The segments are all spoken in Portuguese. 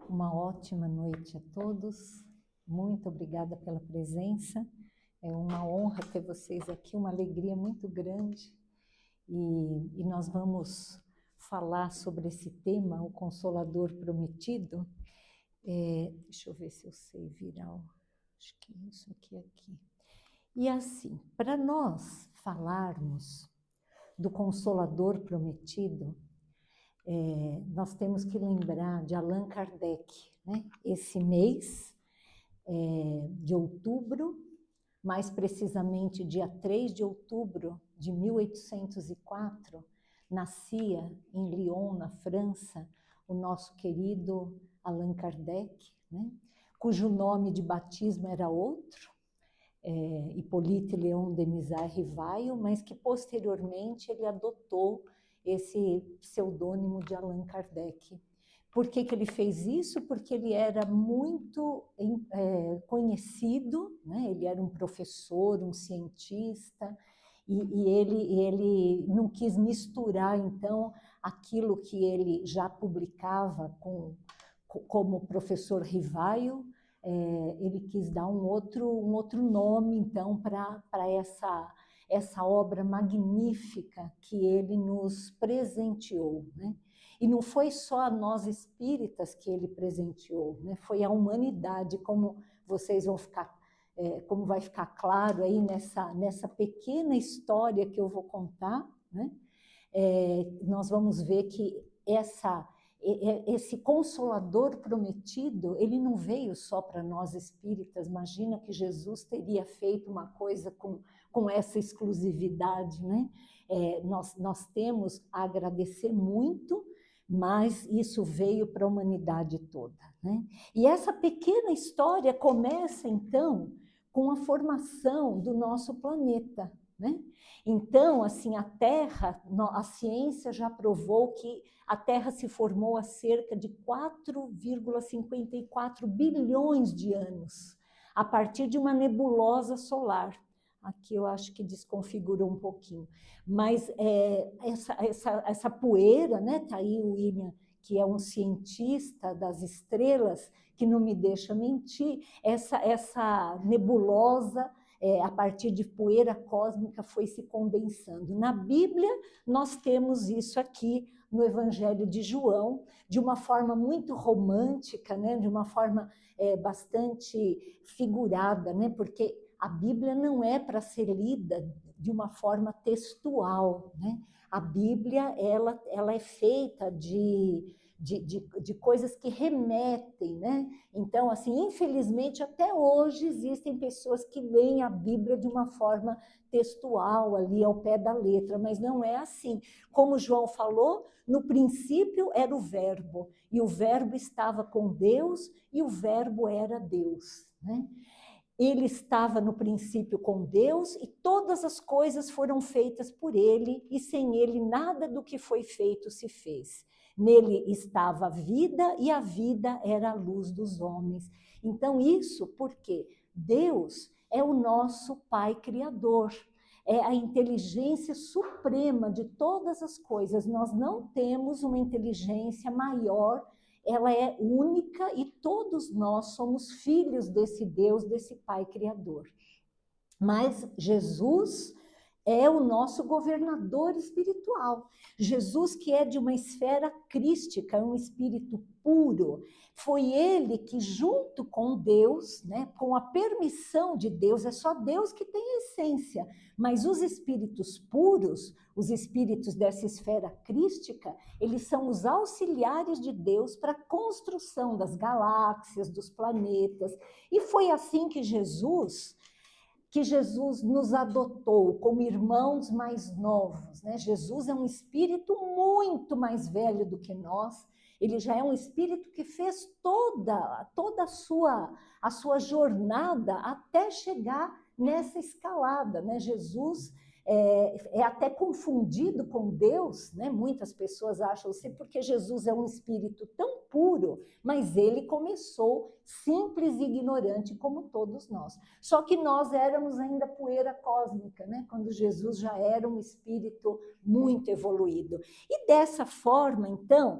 Uma ótima noite a todos. Muito obrigada pela presença. É uma honra ter vocês aqui, uma alegria muito grande. E nós vamos falar sobre esse tema, o Consolador Prometido. Deixa eu ver se eu sei virar. Acho que isso aqui. E assim, para nós falarmos do Consolador Prometido, nós temos que lembrar de Allan Kardec, né? Esse mês de outubro, mais precisamente dia 3 de outubro de 1804, nascia em Lyon, na França, o nosso querido Allan Kardec, né? Cujo nome de batismo era outro, Hippolyte Léon Denisard Rivail, mas que posteriormente ele adotou esse pseudônimo de Allan Kardec. Por que ele fez isso? Porque ele era muito conhecido, né? Ele era um professor, um cientista, e ele não quis misturar, então, aquilo que ele já publicava como professor Rivail. Ele quis dar um outro nome, então, para essa obra magnífica que ele nos presenteou, né? E não foi só a nós espíritas que ele presenteou, né? Foi a humanidade, como vocês vão ficar, como vai ficar claro aí nessa pequena história que eu vou contar, né? Nós vamos ver que esse Consolador Prometido, ele não veio só para nós espíritas. Imagina que Jesus teria feito uma coisa com essa exclusividade, né? Nós temos a agradecer muito, mas isso veio para a humanidade toda, né? E essa pequena história começa, então, com a formação do nosso planeta, né? Então, assim, a Terra, a ciência já provou que a Terra se formou há cerca de 4,54 bilhões de anos, a partir de uma nebulosa solar. Aqui eu acho que desconfigurou um pouquinho. Mas essa poeira, né? Está aí o William, que é um cientista das estrelas, que não me deixa mentir, essa nebulosa, a partir de poeira cósmica, foi se condensando. Na Bíblia, nós temos isso aqui no Evangelho de João, de uma forma muito romântica, né? De uma forma bastante figurada, né? Porque a Bíblia não é para ser lida de uma forma textual, né? A Bíblia ela é feita de coisas que remetem, né? Então, assim, infelizmente, até hoje existem pessoas que leem a Bíblia de uma forma textual, ali ao pé da letra, mas não é assim. Como João falou, no princípio era o Verbo, e o Verbo estava com Deus, e o Verbo era Deus, né? Ele estava no princípio com Deus, e todas as coisas foram feitas por ele, e sem ele nada do que foi feito se fez. Nele estava a vida, e a vida era a luz dos homens. Então, isso porque Deus é o nosso Pai Criador, é a inteligência suprema de todas as coisas. Nós não temos uma inteligência maior, ela é única, e todos nós somos filhos desse Deus, desse Pai Criador. Mas Jesus é o nosso governador espiritual. Jesus, que é de uma esfera crística, um espírito puro, foi ele que, junto com Deus, né, com a permissão de Deus, é só Deus que tem a essência, mas os espíritos puros, os espíritos dessa esfera crística, eles são os auxiliares de Deus para a construção das galáxias, dos planetas. E foi assim que Jesus nos adotou como irmãos mais novos, né? Jesus é um espírito muito mais velho do que nós. Ele já é um espírito que fez toda a sua jornada até chegar nessa escalada, né? Jesus é até confundido com Deus, né? Muitas pessoas acham assim, porque Jesus é um espírito tão puro, mas ele começou simples e ignorante como todos nós. Só que nós éramos ainda poeira cósmica, né? Quando Jesus já era um espírito muito evoluído. E dessa forma, então,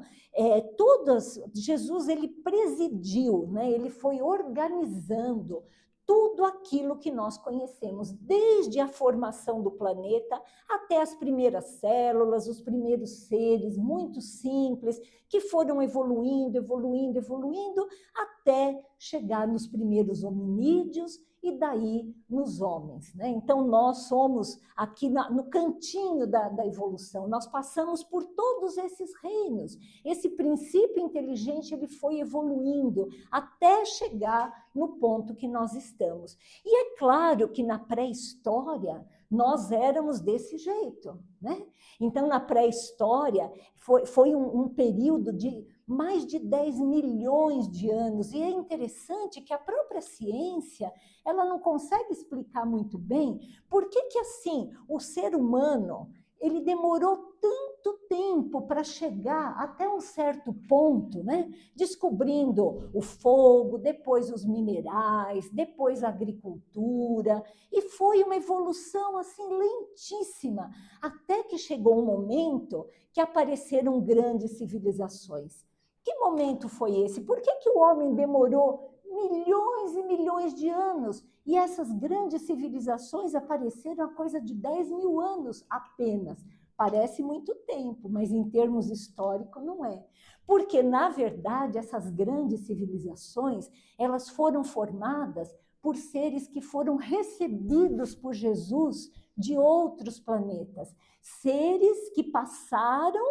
Jesus ele presidiu, né? Ele foi organizando tudo aquilo que nós conhecemos, desde a formação do planeta até as primeiras células, os primeiros seres muito simples, que foram evoluindo, evoluindo, evoluindo, até chegar nos primeiros hominídeos e daí nos homens, né? Então, nós somos aqui no cantinho da evolução, nós passamos por todos esses reinos. Esse princípio inteligente ele foi evoluindo até chegar no ponto que nós estamos. E é claro que na pré-história nós éramos desse jeito, né? Então, na pré-história foi um período de mais de 10 milhões de anos, e é interessante que a própria ciência ela não consegue explicar muito bem por que assim o ser humano ele demorou tanto tempo para chegar até um certo ponto, né? Descobrindo o fogo, depois os minerais, depois a agricultura, e foi uma evolução assim lentíssima, até que chegou um momento que apareceram grandes civilizações. Que momento foi esse? Por que o homem demorou milhões e milhões de anos? E essas grandes civilizações apareceram há coisa de 10 mil anos apenas. Parece muito tempo, mas em termos históricos não é. Porque, na verdade, essas grandes civilizações, elas foram formadas por seres que foram recebidos por Jesus de outros planetas. Seres que passaram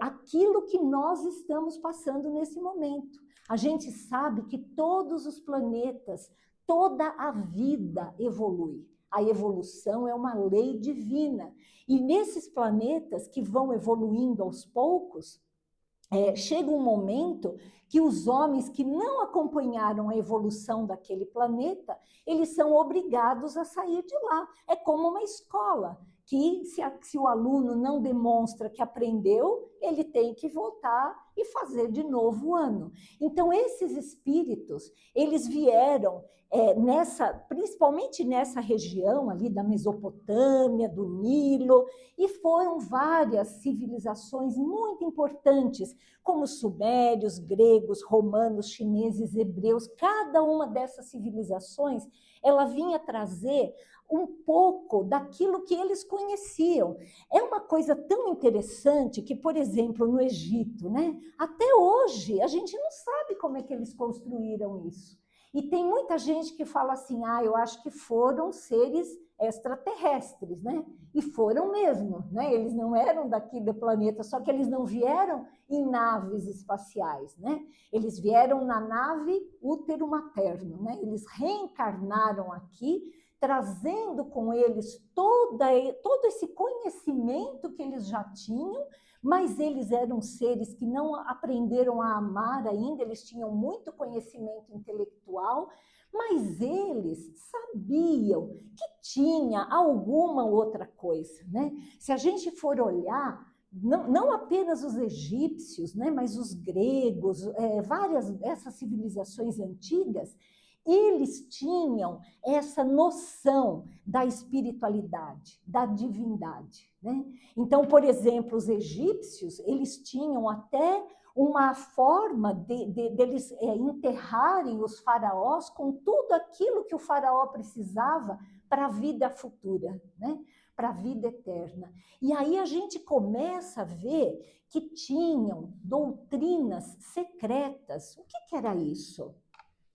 aquilo que nós estamos passando nesse momento. A gente sabe que todos os planetas, toda a vida evolui. A evolução é uma lei divina. E nesses planetas que vão evoluindo aos poucos, chega um momento que os homens que não acompanharam a evolução daquele planeta, eles são obrigados a sair de lá. É como uma escola, que se o aluno não demonstra que aprendeu, ele tem que voltar e fazer de novo o ano. Então, esses espíritos, eles vieram principalmente nessa região ali da Mesopotâmia, do Nilo, e foram várias civilizações muito importantes, como os sumérios, gregos, romanos, chineses, hebreus. Cada uma dessas civilizações, ela vinha trazer um pouco daquilo que eles conheciam. É uma coisa tão interessante que, por exemplo, no Egito, né? Até hoje, a gente não sabe como é que eles construíram isso. E tem muita gente que fala assim, eu acho que foram seres extraterrestres, né? E foram mesmo, né? Eles não eram daqui do planeta, só que eles não vieram em naves espaciais, né? Eles vieram na nave útero materno, né? Eles reencarnaram aqui, trazendo com eles todo esse conhecimento que eles já tinham, mas eles eram seres que não aprenderam a amar ainda, eles tinham muito conhecimento intelectual, mas eles sabiam que tinha alguma outra coisa, né? Se a gente for olhar, não apenas os egípcios, né, mas os gregos, várias dessas civilizações antigas, eles tinham essa noção da espiritualidade, da divindade, né? Então, por exemplo, os egípcios, eles tinham até uma forma deles enterrarem os faraós com tudo aquilo que o faraó precisava para a vida futura, né? Para a vida eterna. E aí a gente começa a ver que tinham doutrinas secretas. O que era isso?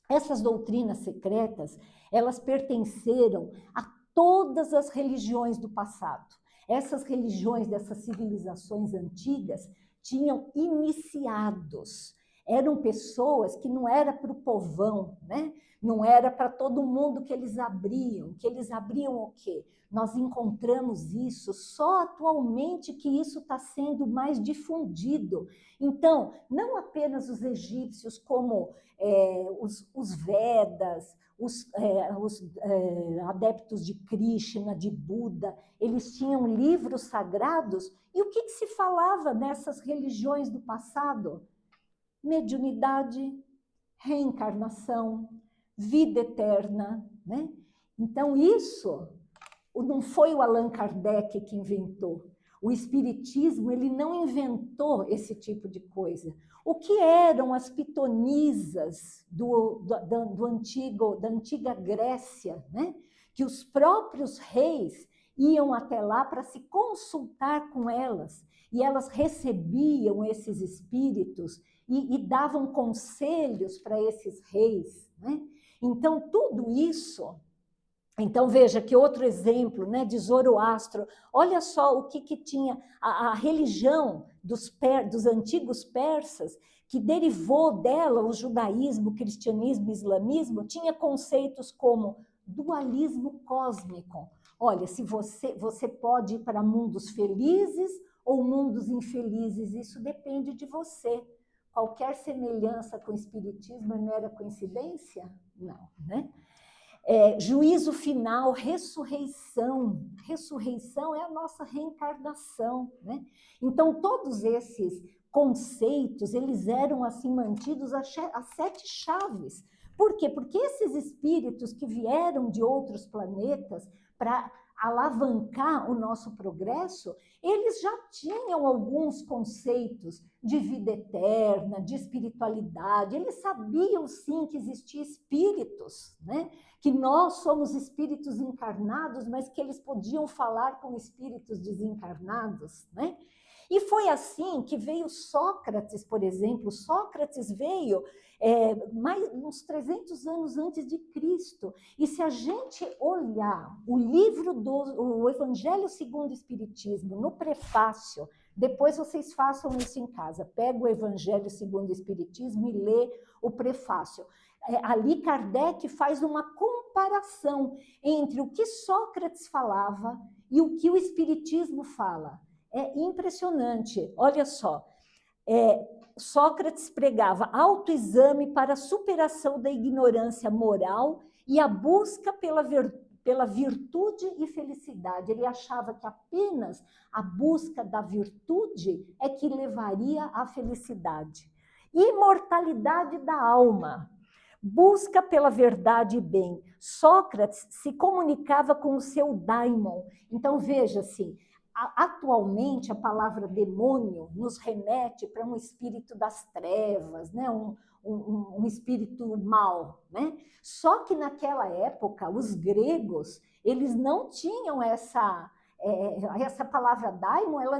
Essas doutrinas secretas, elas pertenceram a todas as religiões do passado. Essas religiões dessas civilizações antigas tinham iniciados. Eram pessoas que não era para o povão, né? Não era para todo mundo que eles abriam o quê? Nós encontramos isso só atualmente que isso está sendo mais difundido. Então, não apenas os egípcios, como os Vedas, os adeptos de Krishna, de Buda, eles tinham livros sagrados. E o que se falava nessas religiões do passado? Mediunidade, reencarnação, vida eterna, né? Então, isso não foi o Allan Kardec que inventou. O Espiritismo, ele não inventou esse tipo de coisa. O que eram as pitonisas da antiga Grécia, né? Que os próprios reis iam até lá para se consultar com elas, e elas recebiam esses espíritos e davam conselhos para esses reis, né? Então, tudo isso... Então, veja que outro exemplo, né, de Zoroastro. Olha só o que tinha a religião dos antigos persas, que derivou dela o judaísmo, o cristianismo, o islamismo, tinha conceitos como dualismo cósmico. Olha, se você pode ir para mundos felizes ou mundos infelizes, isso depende de você. Qualquer semelhança com o espiritismo é mera coincidência? Não, né? Juízo final, ressurreição. Ressurreição é a nossa reencarnação, né? Então, todos esses conceitos, eles eram assim mantidos a 7 chaves. Por quê? Porque esses espíritos que vieram de outros planetas para alavancar o nosso progresso, eles já tinham alguns conceitos de vida eterna, de espiritualidade, eles sabiam sim que existiam espíritos, né? Que nós somos espíritos encarnados, mas que eles podiam falar com espíritos desencarnados, né? E foi assim que veio Sócrates, por exemplo. Sócrates veio mais uns 300 anos antes de Cristo. E se a gente olhar o livro do Evangelho segundo o Espiritismo, no prefácio, depois vocês façam isso em casa, pega o Evangelho segundo o Espiritismo e lê o prefácio. Ali Kardec faz uma comparação entre o que Sócrates falava e o que o Espiritismo fala. É impressionante, olha só. Sócrates pregava autoexame para a superação da ignorância moral e a busca pela virtude e felicidade. Ele achava que apenas a busca da virtude é que levaria à felicidade. Imortalidade da alma. Busca pela verdade e bem. Sócrates se comunicava com o seu daimon. Então, veja assim, atualmente a palavra demônio nos remete para um espírito das trevas, né? um espírito mau, né? Só que naquela época, os gregos, eles não tinham essa palavra daimon, ela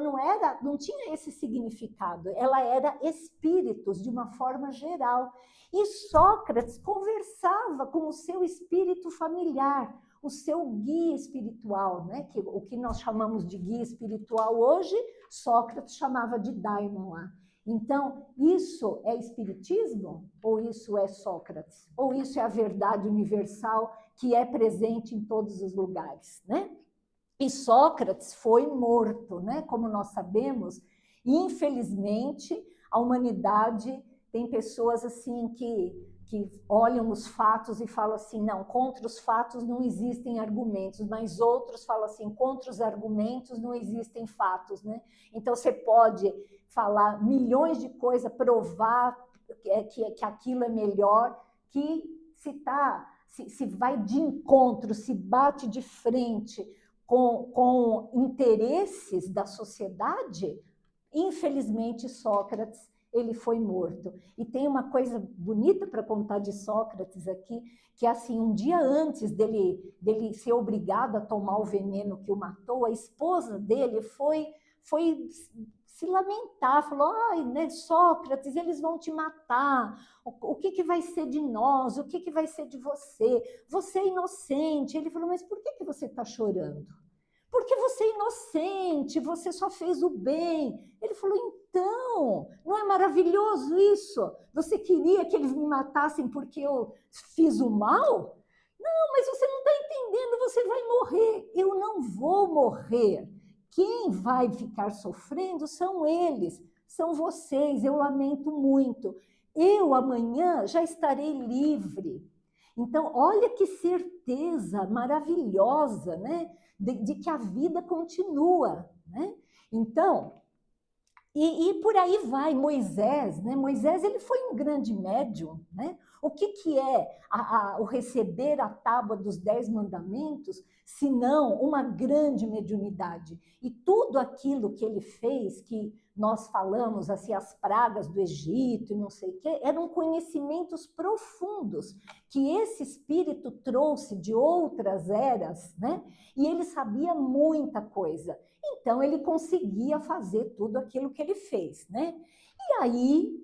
não tinha esse significado, ela era espíritos de uma forma geral. E Sócrates conversava com o seu espírito familiar, o seu guia espiritual, né? O que nós chamamos de guia espiritual hoje, Sócrates chamava de daimon lá. Então, isso é espiritismo? Ou isso é Sócrates? Ou isso é a verdade universal que é presente em todos os lugares, né? E Sócrates foi morto, né? Como nós sabemos, infelizmente, a humanidade tem pessoas assim que olham os fatos e falam assim, não, contra os fatos não existem argumentos, mas outros falam assim, contra os argumentos não existem fatos, né? Então, você pode falar milhões de coisas, provar que aquilo é melhor, que se vai de encontro, se bate de frente com interesses da sociedade, infelizmente, Sócrates ele foi morto. E tem uma coisa bonita para contar de Sócrates aqui, que assim, um dia antes dele ser obrigado a tomar o veneno que o matou, a esposa dele foi se lamentar, falou, ai, né, Sócrates, eles vão te matar, o que vai ser de nós, o que vai ser de você? Você é inocente. Ele falou, mas por que você está chorando? Porque você é inocente, você só fez o bem. Ele falou, então, não é maravilhoso isso? Você queria que eles me matassem porque eu fiz o mal? Não, mas você não está entendendo, você vai morrer. Eu não vou morrer. Quem vai ficar sofrendo são eles, são vocês. Eu lamento muito. Eu amanhã já estarei livre. Então, olha que certeza maravilhosa, né? De que a vida continua, né? Então, e por aí vai Moisés, né? Moisés, ele foi um grande médium, né? O que é o receber a tábua dos 10 mandamentos, se não uma grande mediunidade? E tudo aquilo que ele fez, que nós falamos, assim, as pragas do Egito e não sei o quê, eram conhecimentos profundos que esse espírito trouxe de outras eras, né? E ele sabia muita coisa. Então, ele conseguia fazer tudo aquilo que ele fez, né? E aí,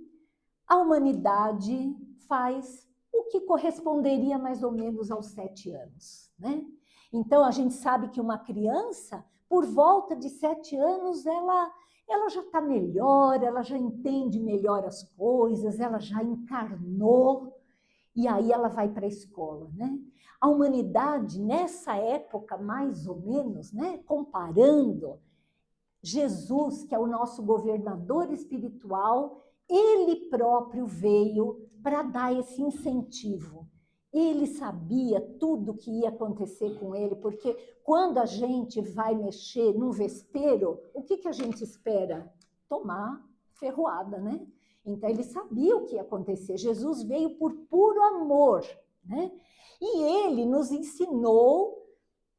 a humanidade faz o que corresponderia mais ou menos aos 7 anos, né? Então, a gente sabe que uma criança, por volta de 7 anos, ela já está melhor, ela já entende melhor as coisas, ela já encarnou, e aí ela vai para a escola, né? A humanidade, nessa época, mais ou menos, né, comparando, Jesus, que é o nosso governador espiritual, ele próprio veio para dar esse incentivo. Ele sabia tudo que ia acontecer com ele, porque quando a gente vai mexer num vespeiro, o que a gente espera? Tomar ferroada, né? Então, ele sabia o que ia acontecer. Jesus veio por puro amor, né? E ele nos ensinou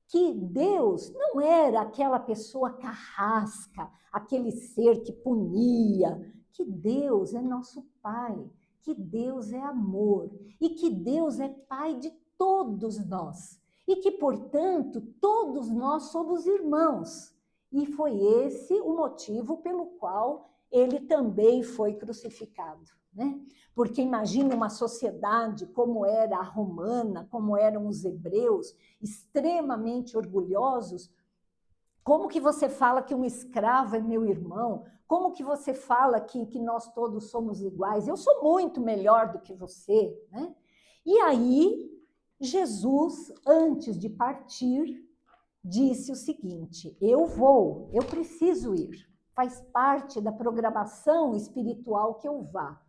que Deus não era aquela pessoa carrasca, aquele ser que punia, que Deus é nosso Pai, que Deus é amor e que Deus é Pai de todos nós e que, portanto, todos nós somos irmãos. E foi esse o motivo pelo qual ele também foi crucificado, né? Porque imagina uma sociedade como era a romana, como eram os hebreus, extremamente orgulhosos. Como que você fala que um escravo é meu irmão? Como que você fala que nós todos somos iguais? Eu sou muito melhor do que você, né? E aí, Jesus, antes de partir, disse o seguinte: eu preciso ir. Faz parte da programação espiritual que eu vá.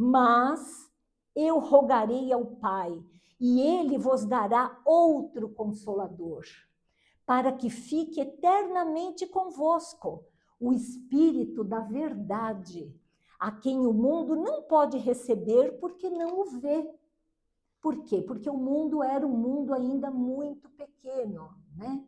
Mas eu rogarei ao Pai, e ele vos dará outro consolador, para que fique eternamente convosco, o Espírito da verdade, a quem o mundo não pode receber porque não o vê. Por quê? Porque o mundo era um mundo ainda muito pequeno, né?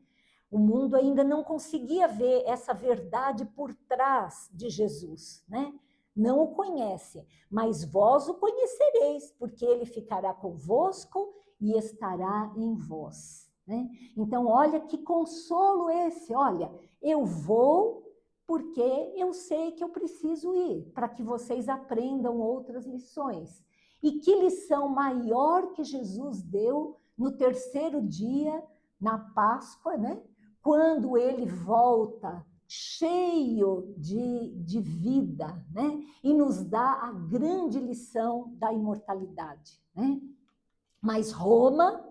O mundo ainda não conseguia ver essa verdade por trás de Jesus, né? Não o conhece, mas vós o conhecereis, porque ele ficará convosco e estará em vós, né? Então, olha que consolo esse, olha, eu vou porque eu sei que eu preciso ir, para que vocês aprendam outras lições. E que lição maior que Jesus deu no terceiro dia, na Páscoa, né? Quando ele volta cheio de vida, né? E nos dá a grande lição da imortalidade, né? Mas Roma,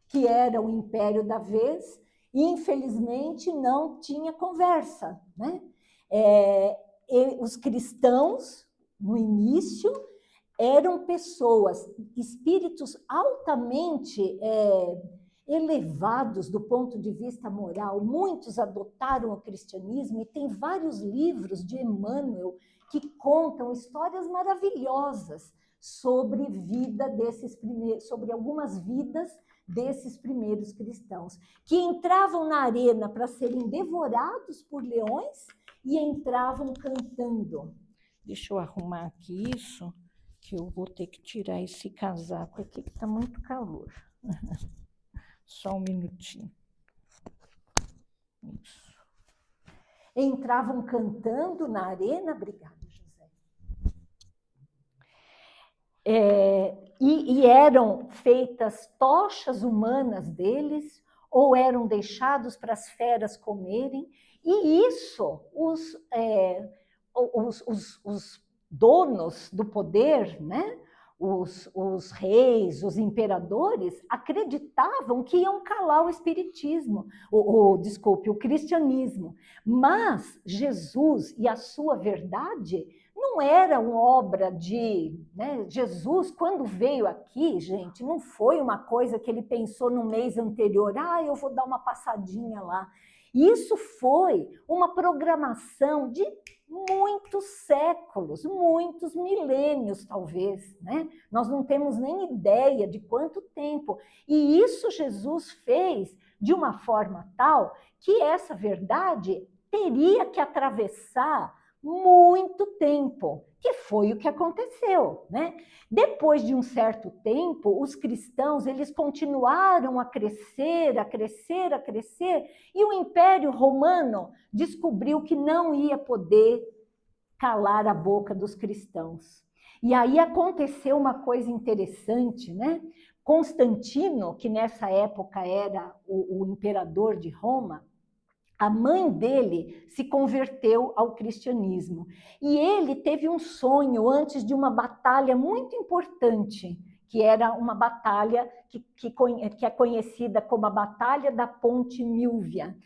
que era o império da vez, infelizmente não tinha conversa, né? Os cristãos, no início, eram pessoas, espíritos altamente elevados do ponto de vista moral. Muitos adotaram o cristianismo e tem vários livros de Emmanuel que contam histórias maravilhosas sobre vida desses primeiros, sobre algumas vidas desses primeiros cristãos, que entravam na arena para serem devorados por leões e entravam cantando. Deixa eu arrumar aqui isso, que eu vou ter que tirar esse casaco aqui, que está muito calor. Só um minutinho. Isso. Entravam cantando na arena, obrigada, José. E eram feitas tochas humanas deles, ou eram deixados para as feras comerem, e isso os donos do poder, né? Os reis, os imperadores, acreditavam que iam calar o espiritismo, desculpe, o cristianismo. Mas Jesus e a sua verdade não eram obra de... Né? Jesus, quando veio aqui, gente, não foi uma coisa que ele pensou no mês anterior, eu vou dar uma passadinha lá. Isso foi uma programação de muitos séculos, muitos milênios, talvez, né? Nós não temos nem ideia de quanto tempo. E isso Jesus fez de uma forma tal que essa verdade teria que atravessar muito tempo, que foi o que aconteceu, né? Depois de um certo tempo, os cristãos, eles continuaram a crescer, a crescer, a crescer, e o Império Romano descobriu que não ia poder calar a boca dos cristãos. E aí aconteceu uma coisa interessante, né? Constantino, que nessa época era o imperador de Roma, a mãe dele se converteu ao cristianismo. E ele teve um sonho antes de uma batalha muito importante, que era uma batalha que é conhecida como a Batalha da Ponte Milvia.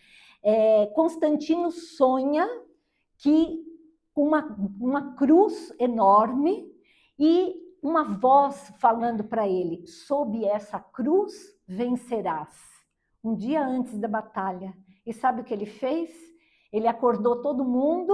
Constantino sonha que uma cruz enorme e uma voz falando para ele: sob essa cruz vencerás. Um dia antes da batalha. E sabe o que ele fez? Ele acordou todo mundo,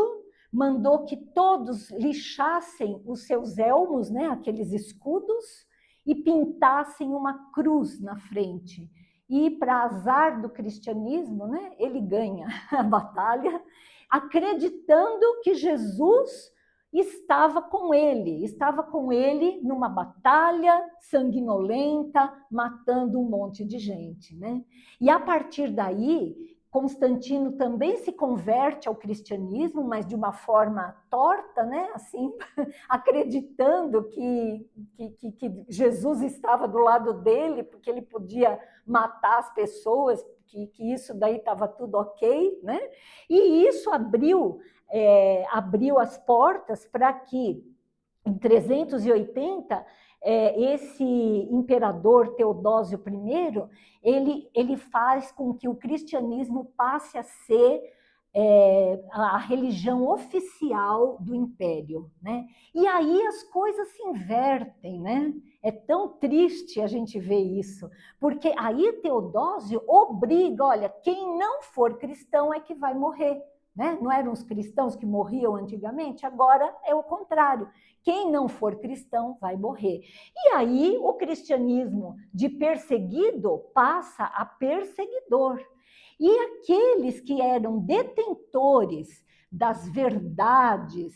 mandou que todos lixassem os seus elmos, né, aqueles escudos, e pintassem uma cruz na frente. E, para azar do cristianismo, né, ele ganha a batalha, acreditando que Jesus estava com ele numa batalha sanguinolenta, matando um monte de gente, né? E a partir daí, Constantino também se converte ao cristianismo, mas de uma forma torta, né? Assim, acreditando que Jesus estava do lado dele, porque ele podia matar as pessoas, que isso daí estava tudo ok, né? E isso abriu as portas para que, em 380, esse imperador Teodósio I, ele faz com que o cristianismo passe a ser a religião oficial do império, né? E aí as coisas se invertem, né? É tão triste a gente ver isso, porque aí Teodósio obriga, olha, quem não for cristão é que vai morrer, né? Não eram os cristãos que morriam antigamente? Agora é o contrário. Quem não for cristão vai morrer. E aí o cristianismo de perseguido passa a perseguidor. E aqueles que eram detentores das verdades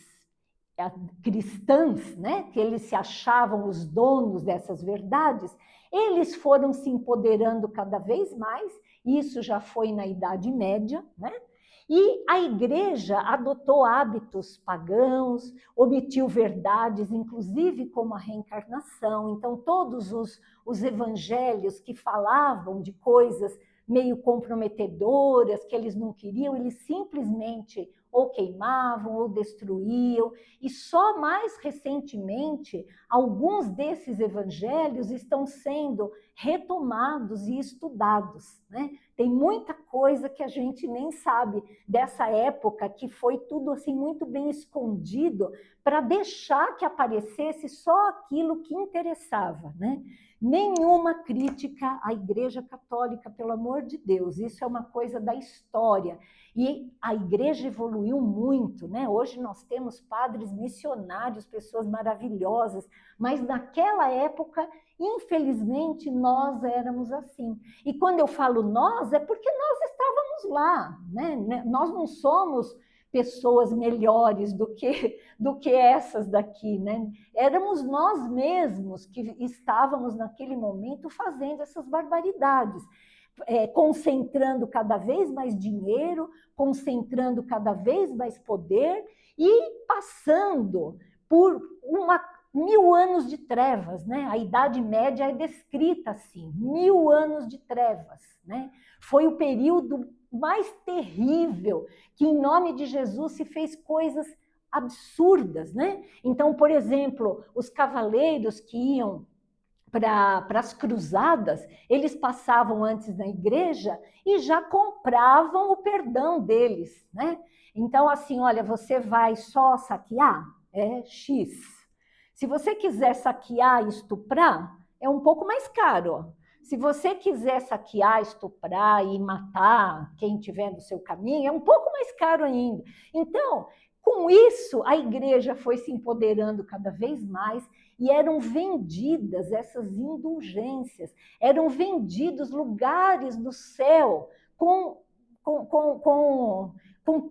cristãs, né, que eles se achavam os donos dessas verdades, eles foram se empoderando cada vez mais, isso já foi na Idade Média, né? E a igreja adotou hábitos pagãos, omitiu verdades, inclusive como a reencarnação. Então, todos os evangelhos que falavam de coisas meio comprometedoras, que eles não queriam, eles simplesmente ou queimavam ou destruíam. E só mais recentemente, alguns desses evangelhos estão sendo retomados e estudados, né? Tem muita coisa que a gente nem sabe dessa época, que foi tudo assim muito bem escondido, para deixar que aparecesse só aquilo que interessava, né? Nenhuma crítica à Igreja Católica, pelo amor de Deus, isso é uma coisa da história. E a igreja evoluiu muito, né? Hoje nós temos padres missionários, pessoas maravilhosas, mas naquela época, infelizmente, nós éramos assim. E quando eu falo nós, é porque nós estávamos lá, né? Nós não somos pessoas melhores do que essas daqui, né? Éramos nós mesmos que estávamos naquele momento fazendo essas barbaridades, concentrando cada vez mais dinheiro, concentrando cada vez mais poder e passando por 1000 anos de trevas, né? A Idade Média é descrita assim, 1000 anos de trevas, né? Foi o período mais terrível, que em nome de Jesus se fez coisas absurdas, né? Então, por exemplo, os cavaleiros que iam para as cruzadas, eles passavam antes na igreja e já compravam o perdão deles, né? Então, assim, olha, você vai só saquear? É X. Se você quiser saquear e estuprar, é um pouco mais caro. Se você quiser saquear, estuprar e matar quem tiver no seu caminho, é um pouco mais caro ainda. Então, com isso, a igreja foi se empoderando cada vez mais e eram vendidas essas indulgências, eram vendidos lugares do céu com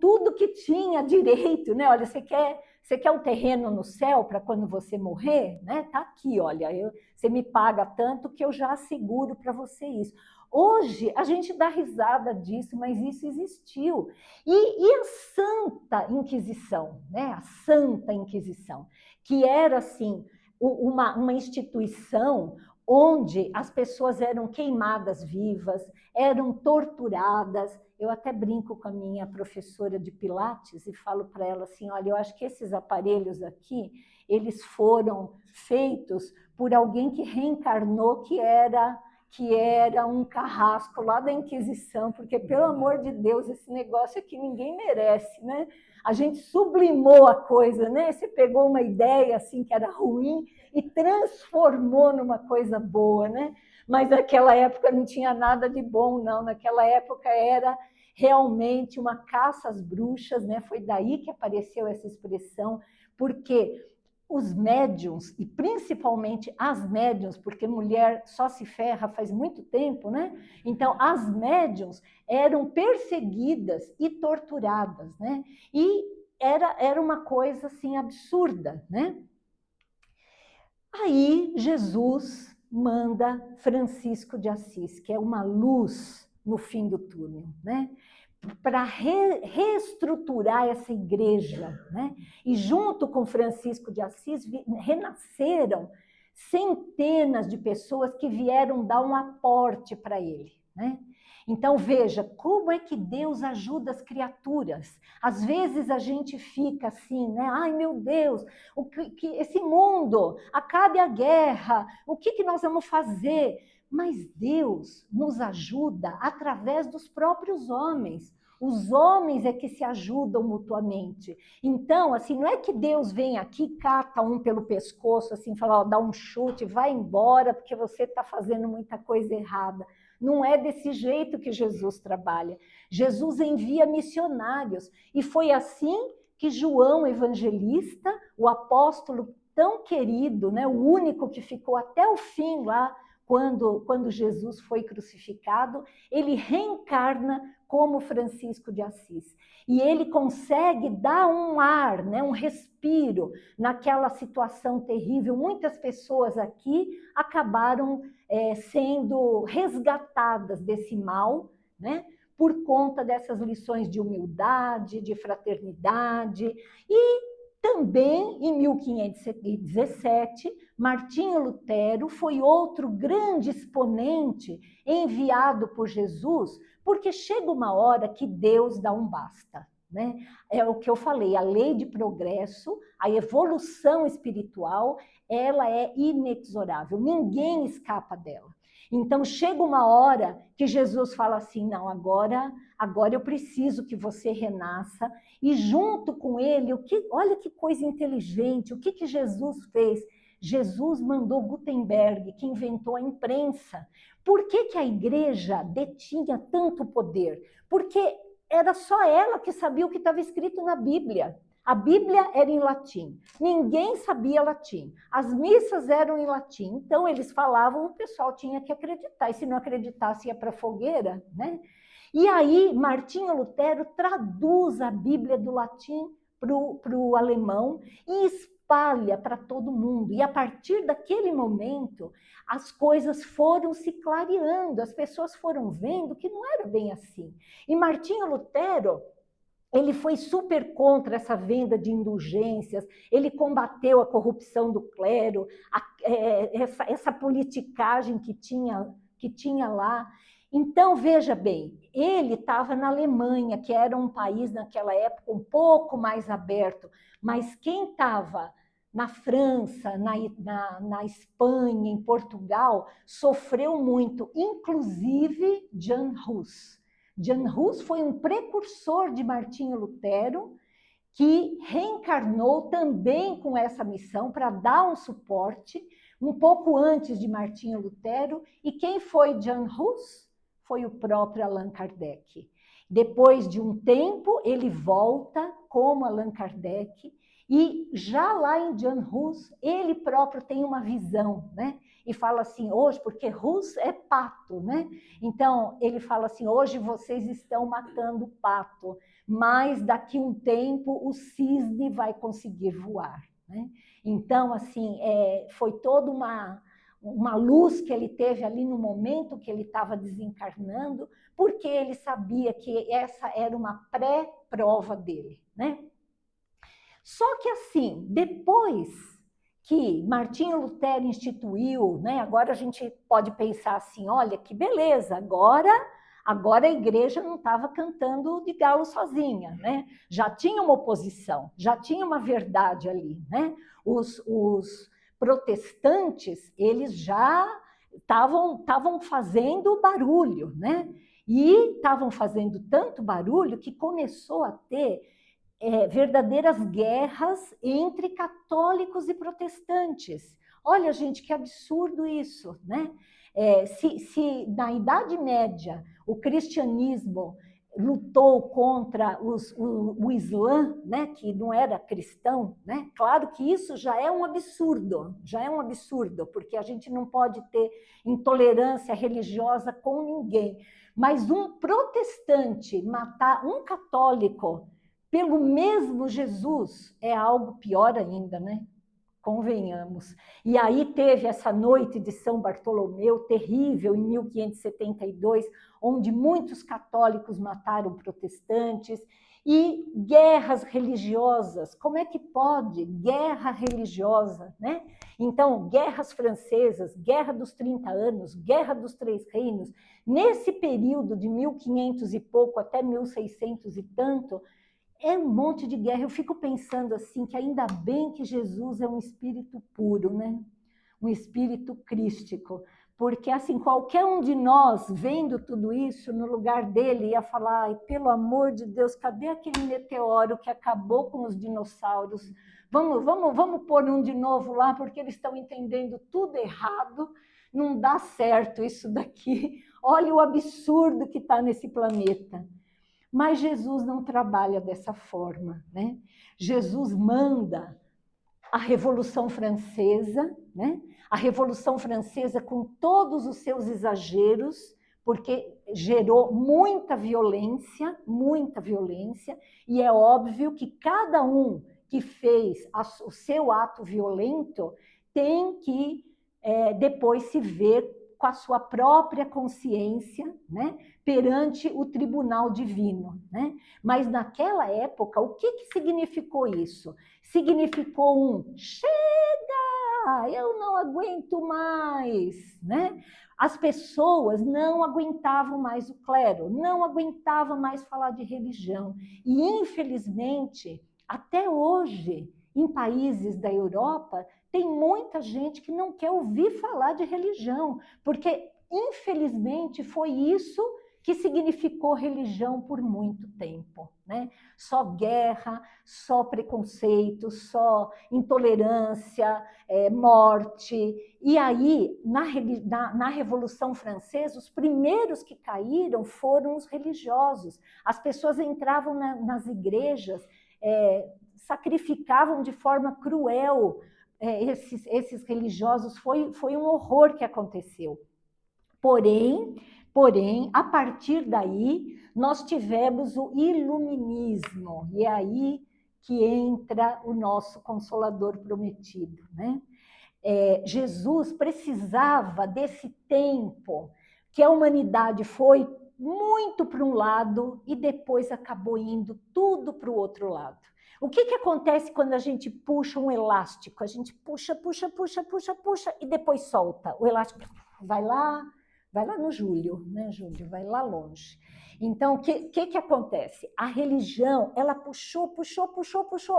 tudo que tinha direito, né? Olha, você quer um terreno no céu para quando você morrer? Né? Tá aqui, olha, você me paga tanto que eu já asseguro para você isso. Hoje, a gente dá risada disso, mas isso existiu. E a Santa Inquisição, né? A Santa Inquisição, que era, assim, uma instituição onde as pessoas eram queimadas vivas, eram torturadas. Eu até brinco com a minha professora de Pilates e falo para ela assim, olha, eu acho que esses aparelhos aqui, eles foram feitos por alguém que reencarnou, que era um carrasco lá da Inquisição, porque, pelo amor de Deus, esse negócio aqui ninguém merece, né? A gente sublimou a coisa, né? Você pegou uma ideia assim que era ruim e transformou numa coisa boa, né? Mas naquela época não tinha nada de bom, não. Naquela época era realmente uma caça às bruxas, né? Foi daí que apareceu essa expressão, porque os médiuns, e principalmente as médiuns, porque mulher só se ferra faz muito tempo, né? Então, as médiuns eram perseguidas e torturadas, né? E era uma coisa, assim, absurda, né? Aí, Jesus manda Francisco de Assis, que é uma luz no fim do túnel, né? Para reestruturar essa igreja, né? E junto com Francisco de Assis renasceram centenas de pessoas que vieram dar um aporte para ele, né? Então veja como é que Deus ajuda as criaturas. Às vezes a gente fica assim, né? Ai meu Deus, esse mundo, acabe a guerra, o que nós vamos fazer? Mas Deus nos ajuda através dos próprios homens. Os homens é que se ajudam mutuamente. Então, assim, não é que Deus vem aqui, cata um pelo pescoço, assim, fala, ó, dá um chute, vai embora, porque você está fazendo muita coisa errada. Não é desse jeito que Jesus trabalha. Jesus envia missionários. E foi assim que João Evangelista, o apóstolo tão querido, né, o único que ficou até o fim lá, quando Jesus foi crucificado, ele reencarna como Francisco de Assis. E ele consegue dar um ar, né, um respiro naquela situação terrível. Muitas pessoas aqui acabaram sendo resgatadas desse mal, né, por conta dessas lições de humildade, de fraternidade. E também, em 1517, Martinho Lutero foi outro grande expoente enviado por Jesus, porque chega uma hora que Deus dá um basta, né? É o que eu falei, a lei de progresso, a evolução espiritual, ela é inexorável, ninguém escapa dela. Então chega uma hora que Jesus fala assim, não, agora eu preciso que você renasça, e junto com ele, olha que coisa inteligente, o que Jesus fez? Jesus mandou Gutenberg, que inventou a imprensa. Por que a igreja detinha tanto poder? Porque era só ela que sabia o que estava escrito na Bíblia. A Bíblia era em latim, ninguém sabia latim, as missas eram em latim, então eles falavam, o pessoal tinha que acreditar, e se não acreditasse ia para a fogueira, né? E aí Martinho Lutero traduz a Bíblia do latim para o alemão e espalha para todo mundo. E a partir daquele momento, as coisas foram se clareando, as pessoas foram vendo que não era bem assim. E Martinho Lutero, ele foi super contra essa venda de indulgências, ele combateu a corrupção do clero, essa politicagem que tinha lá. Então, veja bem, ele estava na Alemanha, que era um país naquela época um pouco mais aberto, mas quem estava na França, na Espanha, em Portugal, sofreu muito, inclusive Jan Hus. Jan Hus foi um precursor de Martinho Lutero, que reencarnou também com essa missão para dar um suporte, um pouco antes de Martinho Lutero. E quem foi Jan Hus? Foi o próprio Allan Kardec. Depois de um tempo, ele volta como Allan Kardec, e já lá em Jan Hus, ele próprio tem uma visão, né? E fala assim, hoje, porque Hus é pato, né? Então, ele fala assim, hoje vocês estão matando o pato, mas daqui a um tempo o cisne vai conseguir voar, né? Então, assim, foi toda uma luz que ele teve ali no momento que ele estava desencarnando, porque ele sabia que essa era uma pré-prova dele, né? Só que assim, depois que Martinho Lutero instituiu, né, agora a gente pode pensar assim, olha que beleza, agora a igreja não estava cantando de galo sozinha, né? Já tinha uma oposição, já tinha uma verdade ali, né? Os protestantes, eles já estavam fazendo barulho, né? E estavam fazendo tanto barulho que começou a ter verdadeiras guerras entre católicos e protestantes. Olha, gente, que absurdo isso, né? Se na Idade Média o cristianismo lutou contra o Islã, né, que não era cristão, né? Claro que isso já é um absurdo, porque a gente não pode ter intolerância religiosa com ninguém. Mas um protestante matar um católico pelo mesmo Jesus é algo pior ainda, né? Convenhamos. E aí teve essa noite de São Bartolomeu, terrível, em 1572, onde muitos católicos mataram protestantes, e guerras religiosas. Como é que pode? Guerra religiosa, né? Então, guerras francesas, Guerra dos 30 anos, Guerra dos Três Reinos, nesse período de 1500 e pouco até 1600 e tanto, é um monte de guerra. Eu fico pensando assim, que ainda bem que Jesus é um espírito puro, né? Um espírito crístico. Porque, assim, qualquer um de nós, vendo tudo isso, no lugar dele, ia falar, ai, pelo amor de Deus, cadê aquele meteoro que acabou com os dinossauros? Vamos pôr um de novo lá, porque eles estão entendendo tudo errado, não dá certo isso daqui. Olha o absurdo que está nesse planeta. Mas Jesus não trabalha dessa forma, né? Jesus manda a Revolução Francesa, né? A Revolução Francesa com todos os seus exageros, porque gerou muita violência, e é óbvio que cada um que fez o seu ato violento tem que depois se ver com a sua própria consciência, né, perante o tribunal divino, né? Mas naquela época, o que significou isso? Significou chega, eu não aguento mais, né? As pessoas não aguentavam mais o clero, não aguentavam mais falar de religião. E, infelizmente, até hoje, em países da Europa, tem muita gente que não quer ouvir falar de religião, porque, infelizmente, foi isso que significou religião por muito tempo, né? Só guerra, só preconceito, só intolerância, morte. E aí, na Revolução Francesa, os primeiros que caíram foram os religiosos. As pessoas entravam nas igrejas, sacrificavam de forma cruel esses religiosos. Foi um horror que aconteceu. Porém, a partir daí, nós tivemos o iluminismo, e é aí que entra o nosso Consolador prometido, né? Jesus precisava desse tempo que a humanidade foi muito para um lado e depois acabou indo tudo para o outro lado. O que acontece quando a gente puxa um elástico? A gente puxa e depois solta. O elástico vai lá, Vai lá no Júlio, né, Júlio? Vai lá longe. Então, o que acontece? A religião, ela puxou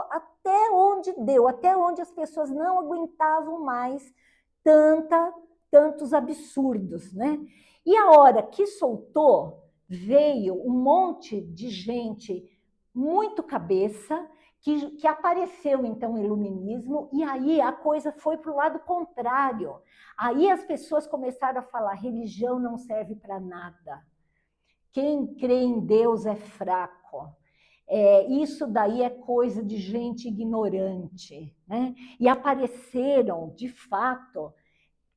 até onde deu, até onde as pessoas não aguentavam mais tantos absurdos, né? E a hora que soltou, veio um monte de gente muito cabeça, que apareceu, então, o iluminismo, e aí a coisa foi para o lado contrário. Aí as pessoas começaram a falar, religião não serve para nada. Quem crê em Deus é fraco. Isso daí é coisa de gente ignorante, né? E apareceram, de fato,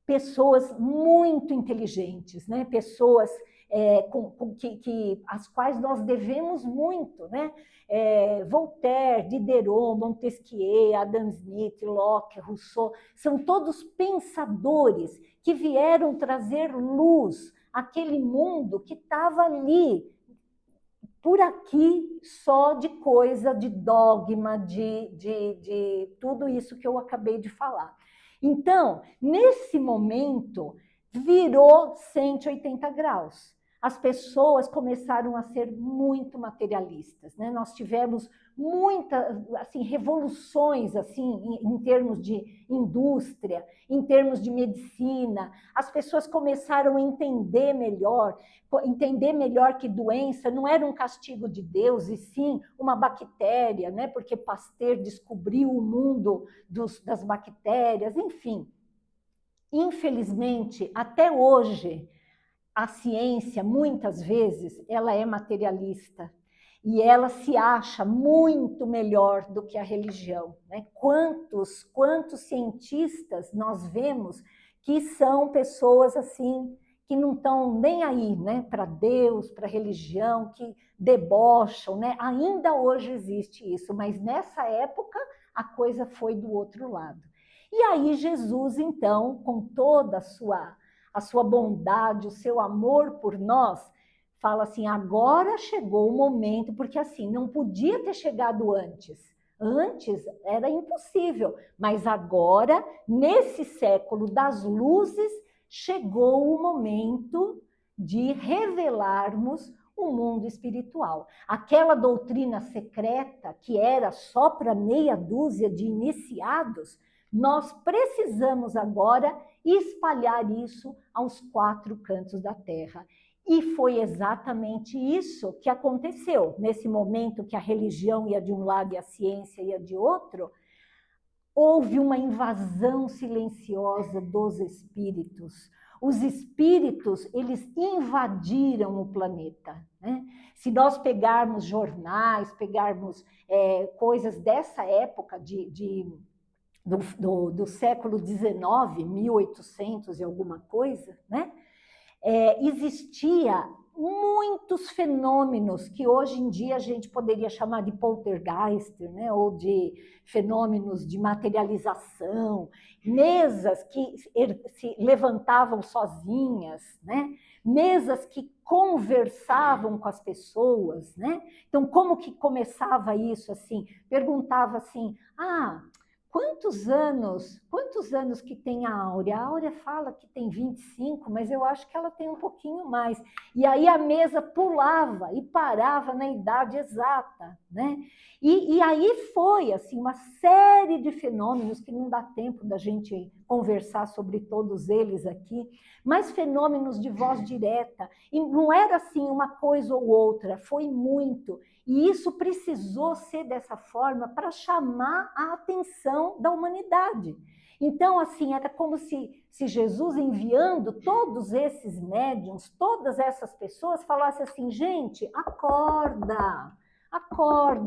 pessoas muito inteligentes, né? Pessoas às quais nós devemos muito, né? Voltaire, Diderot, Montesquieu, Adam Smith, Locke, Rousseau, são todos pensadores que vieram trazer luz àquele mundo que estava ali, por aqui, só de coisa, de dogma, de tudo isso que eu acabei de falar. Então, nesse momento, virou 180 graus. As pessoas começaram a ser muito materialistas, né? Nós tivemos muitas revoluções em termos de indústria, em termos de medicina. As pessoas começaram a entender melhor que doença não era um castigo de Deus, e sim uma bactéria, né? Porque Pasteur descobriu o mundo das bactérias, enfim. Infelizmente, até hoje, a ciência, muitas vezes, ela é materialista e ela se acha muito melhor do que a religião, né? Quantos cientistas nós vemos que são pessoas assim que não estão nem aí, né, para Deus, para a religião, que debocham, né? Ainda hoje existe isso, mas nessa época a coisa foi do outro lado. E aí Jesus, então, com toda a sua bondade, o seu amor por nós, fala assim, agora chegou o momento, porque assim, não podia ter chegado antes. Antes era impossível, mas agora, nesse século das luzes, chegou o momento de revelarmos o mundo espiritual. Aquela doutrina secreta que era só para meia dúzia de iniciados, nós precisamos agora espalhar isso aos 4 cantos da terra. E foi exatamente isso que aconteceu. Nesse momento que a religião ia de um lado e a ciência ia de outro, houve uma invasão silenciosa dos espíritos. Os espíritos, eles invadiram o planeta, né? Se nós pegarmos jornais, pegarmos coisas dessa época do século XIX, 1800 e alguma coisa, né? Existia muitos fenômenos que hoje em dia a gente poderia chamar de poltergeist, né? Ou de fenômenos de materialização, mesas que se levantavam sozinhas, né? Mesas que conversavam com as pessoas, né? Então, como que começava isso assim? Perguntava assim, quantos anos que tem a Áurea? A Áurea fala que tem 25, mas eu acho que ela tem um pouquinho mais. E aí a mesa pulava e parava na idade exata, né? E aí foi assim uma série de fenômenos que não dá tempo da gente conversar sobre todos eles aqui, mas fenômenos de voz direta. E não era assim uma coisa ou outra, foi muito. E isso precisou ser dessa forma para chamar a atenção da humanidade. Então, assim, era como se Jesus, enviando todos esses médiuns, todas essas pessoas, falasse assim, gente, acorda,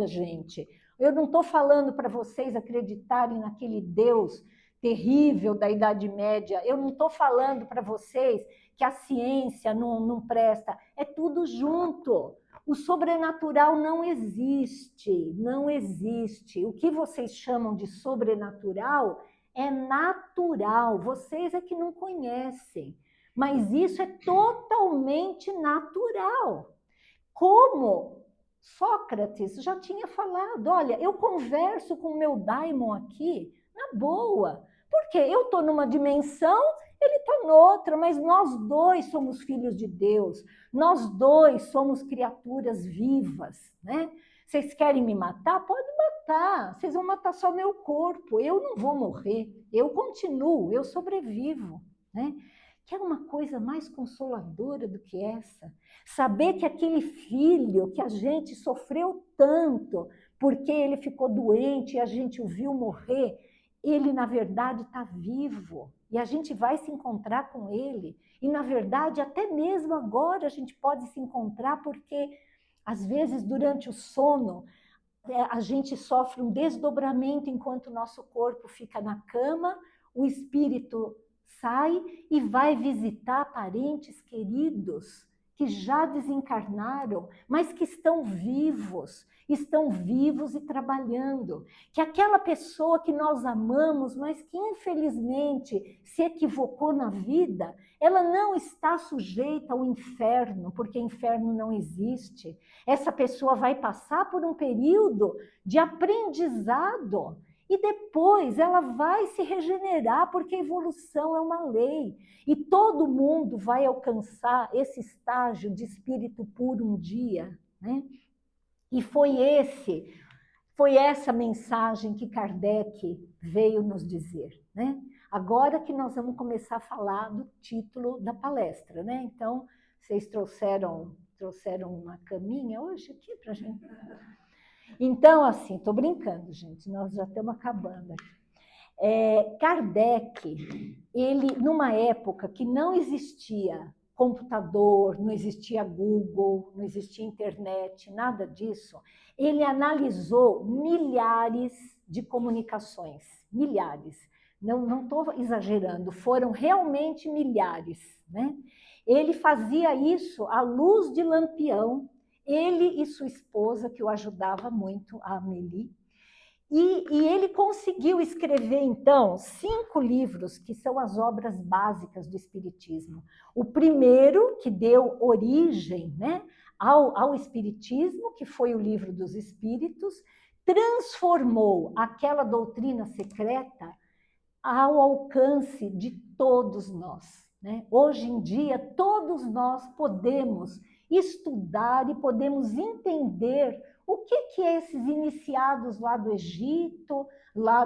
gente. Eu não estou falando para vocês acreditarem naquele Deus terrível da Idade Média, eu não estou falando para vocês que a ciência não presta, é tudo junto. O sobrenatural não existe, não existe. O que vocês chamam de sobrenatural é natural, vocês é que não conhecem, mas isso é totalmente natural. Como Sócrates já tinha falado, olha, eu converso com o meu daimon aqui, na boa, porque eu estou numa dimensão ele está noutra, mas nós dois somos filhos de Deus, nós dois somos criaturas vivas, né? Vocês querem me matar? Pode matar, vocês vão matar só meu corpo, eu não vou morrer, eu continuo, eu sobrevivo, né? Quer uma coisa mais consoladora do que essa? Saber que aquele filho que a gente sofreu tanto, porque ele ficou doente e a gente o viu morrer, ele, na verdade, está vivo. E a gente vai se encontrar com ele. E, na verdade, até mesmo agora a gente pode se encontrar, porque, às vezes, durante o sono, a gente sofre um desdobramento enquanto o nosso corpo fica na cama, o espírito sai e vai visitar parentes queridos que já desencarnaram, mas que estão vivos e trabalhando. Que aquela pessoa que nós amamos, mas que infelizmente se equivocou na vida, ela não está sujeita ao inferno, porque inferno não existe. Essa pessoa vai passar por um período de aprendizado e depois ela vai se regenerar, porque a evolução é uma lei. E todo mundo vai alcançar esse estágio de espírito puro um dia, né? E foi essa mensagem que Kardec veio nos dizer, né? Agora que nós vamos começar a falar do título da palestra, né? Então, vocês trouxeram uma caminha hoje aqui para a gente? Então, assim, estou brincando, gente, nós já estamos acabando aqui. Kardec, ele, numa época que não existia computador, não existia Google, não existia internet, nada disso, ele analisou milhares de comunicações, milhares. Não estou exagerando, foram realmente milhares, né? Ele fazia isso à luz de lampião, ele e sua esposa, que o ajudava muito, a Amélie, e ele conseguiu escrever, então, 5 livros, que são as obras básicas do Espiritismo. O primeiro, que deu origem, né, ao Espiritismo, que foi o Livro dos Espíritos, transformou aquela doutrina secreta ao alcance de todos nós, né? Hoje em dia, todos nós podemos estudar e podemos entender o que esses iniciados lá do Egito, lá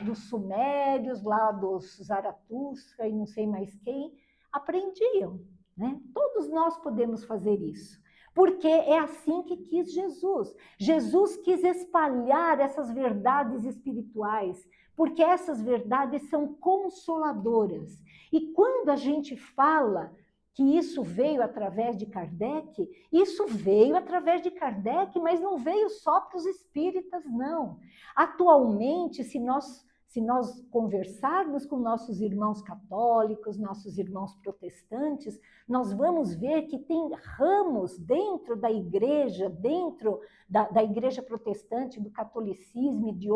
dos Sumérios, lá dos Zaratustra e não sei mais quem, aprendiam, né? Todos nós podemos fazer isso, porque é assim que quis Jesus. Jesus quis espalhar essas verdades espirituais, porque essas verdades são consoladoras. E quando a gente fala que isso veio através de Kardec, isso veio através de Kardec, mas não veio só para os espíritas, não. Atualmente, se nós conversarmos com nossos irmãos católicos, nossos irmãos protestantes, nós vamos ver que tem ramos dentro da igreja, dentro da igreja protestante, do catolicismo e de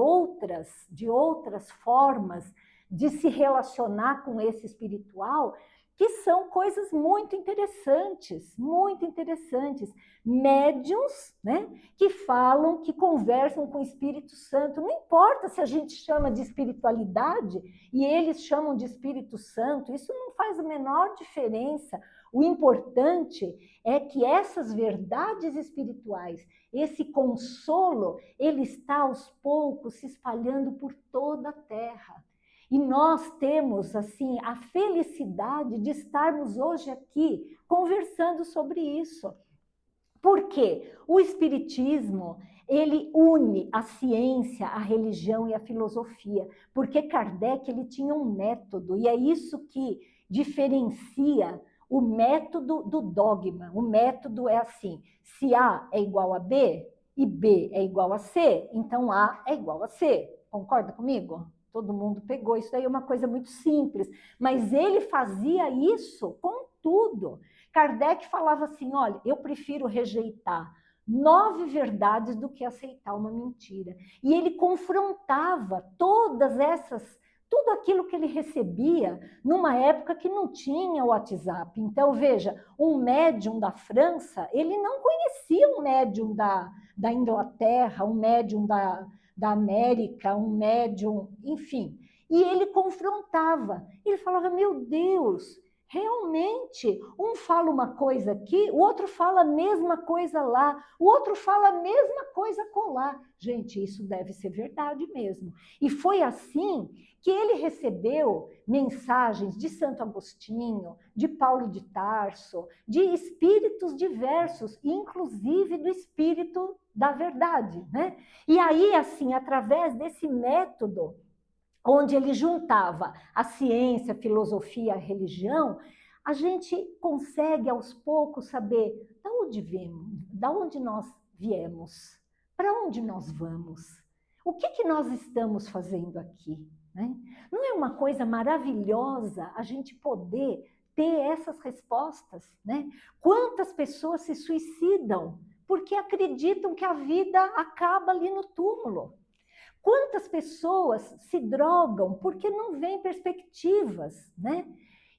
outras formas de se relacionar com esse espiritual, que são coisas muito interessantes, médiuns, né, que falam, que conversam com o Espírito Santo. Não importa se a gente chama de espiritualidade e eles chamam de Espírito Santo, isso não faz a menor diferença. O importante é que essas verdades espirituais, esse consolo, ele está aos poucos se espalhando por toda a Terra. E nós temos, assim, a felicidade de estarmos hoje aqui conversando sobre isso. Por quê? O Espiritismo, ele une a ciência, a religião e a filosofia, porque Kardec, ele tinha um método, e é isso que diferencia o método do dogma. O método é assim, se A é igual a B e B é igual a C, então A é igual a C. Concorda comigo? Todo mundo pegou, isso aí é uma coisa muito simples, mas ele fazia isso com tudo. Kardec falava assim, olha, eu prefiro rejeitar 9 verdades do que aceitar uma mentira. E ele confrontava tudo aquilo que ele recebia numa época que não tinha o WhatsApp. Então, veja, um médium da França, ele não conhecia um médium da Inglaterra, um médium da América, um médium, enfim. e ele confrontava. Ele falava, meu Deus, realmente, um fala uma coisa aqui, o outro fala a mesma coisa lá, o outro fala a mesma coisa acolá. Gente, isso deve ser verdade mesmo. E foi assim que ele recebeu mensagens de Santo Agostinho, de Paulo de Tarso, de espíritos diversos, inclusive do espírito da verdade, né? E aí, assim, através desse método, onde ele juntava a ciência, a filosofia, a religião, a gente consegue aos poucos saber de onde viemos, de onde nós viemos, para onde nós vamos, o que nós estamos fazendo aqui, né? Não é uma coisa maravilhosa a gente poder ter essas respostas, né? Quantas pessoas se suicidam porque acreditam que a vida acaba ali no túmulo? Quantas pessoas se drogam porque não veem perspectivas, né?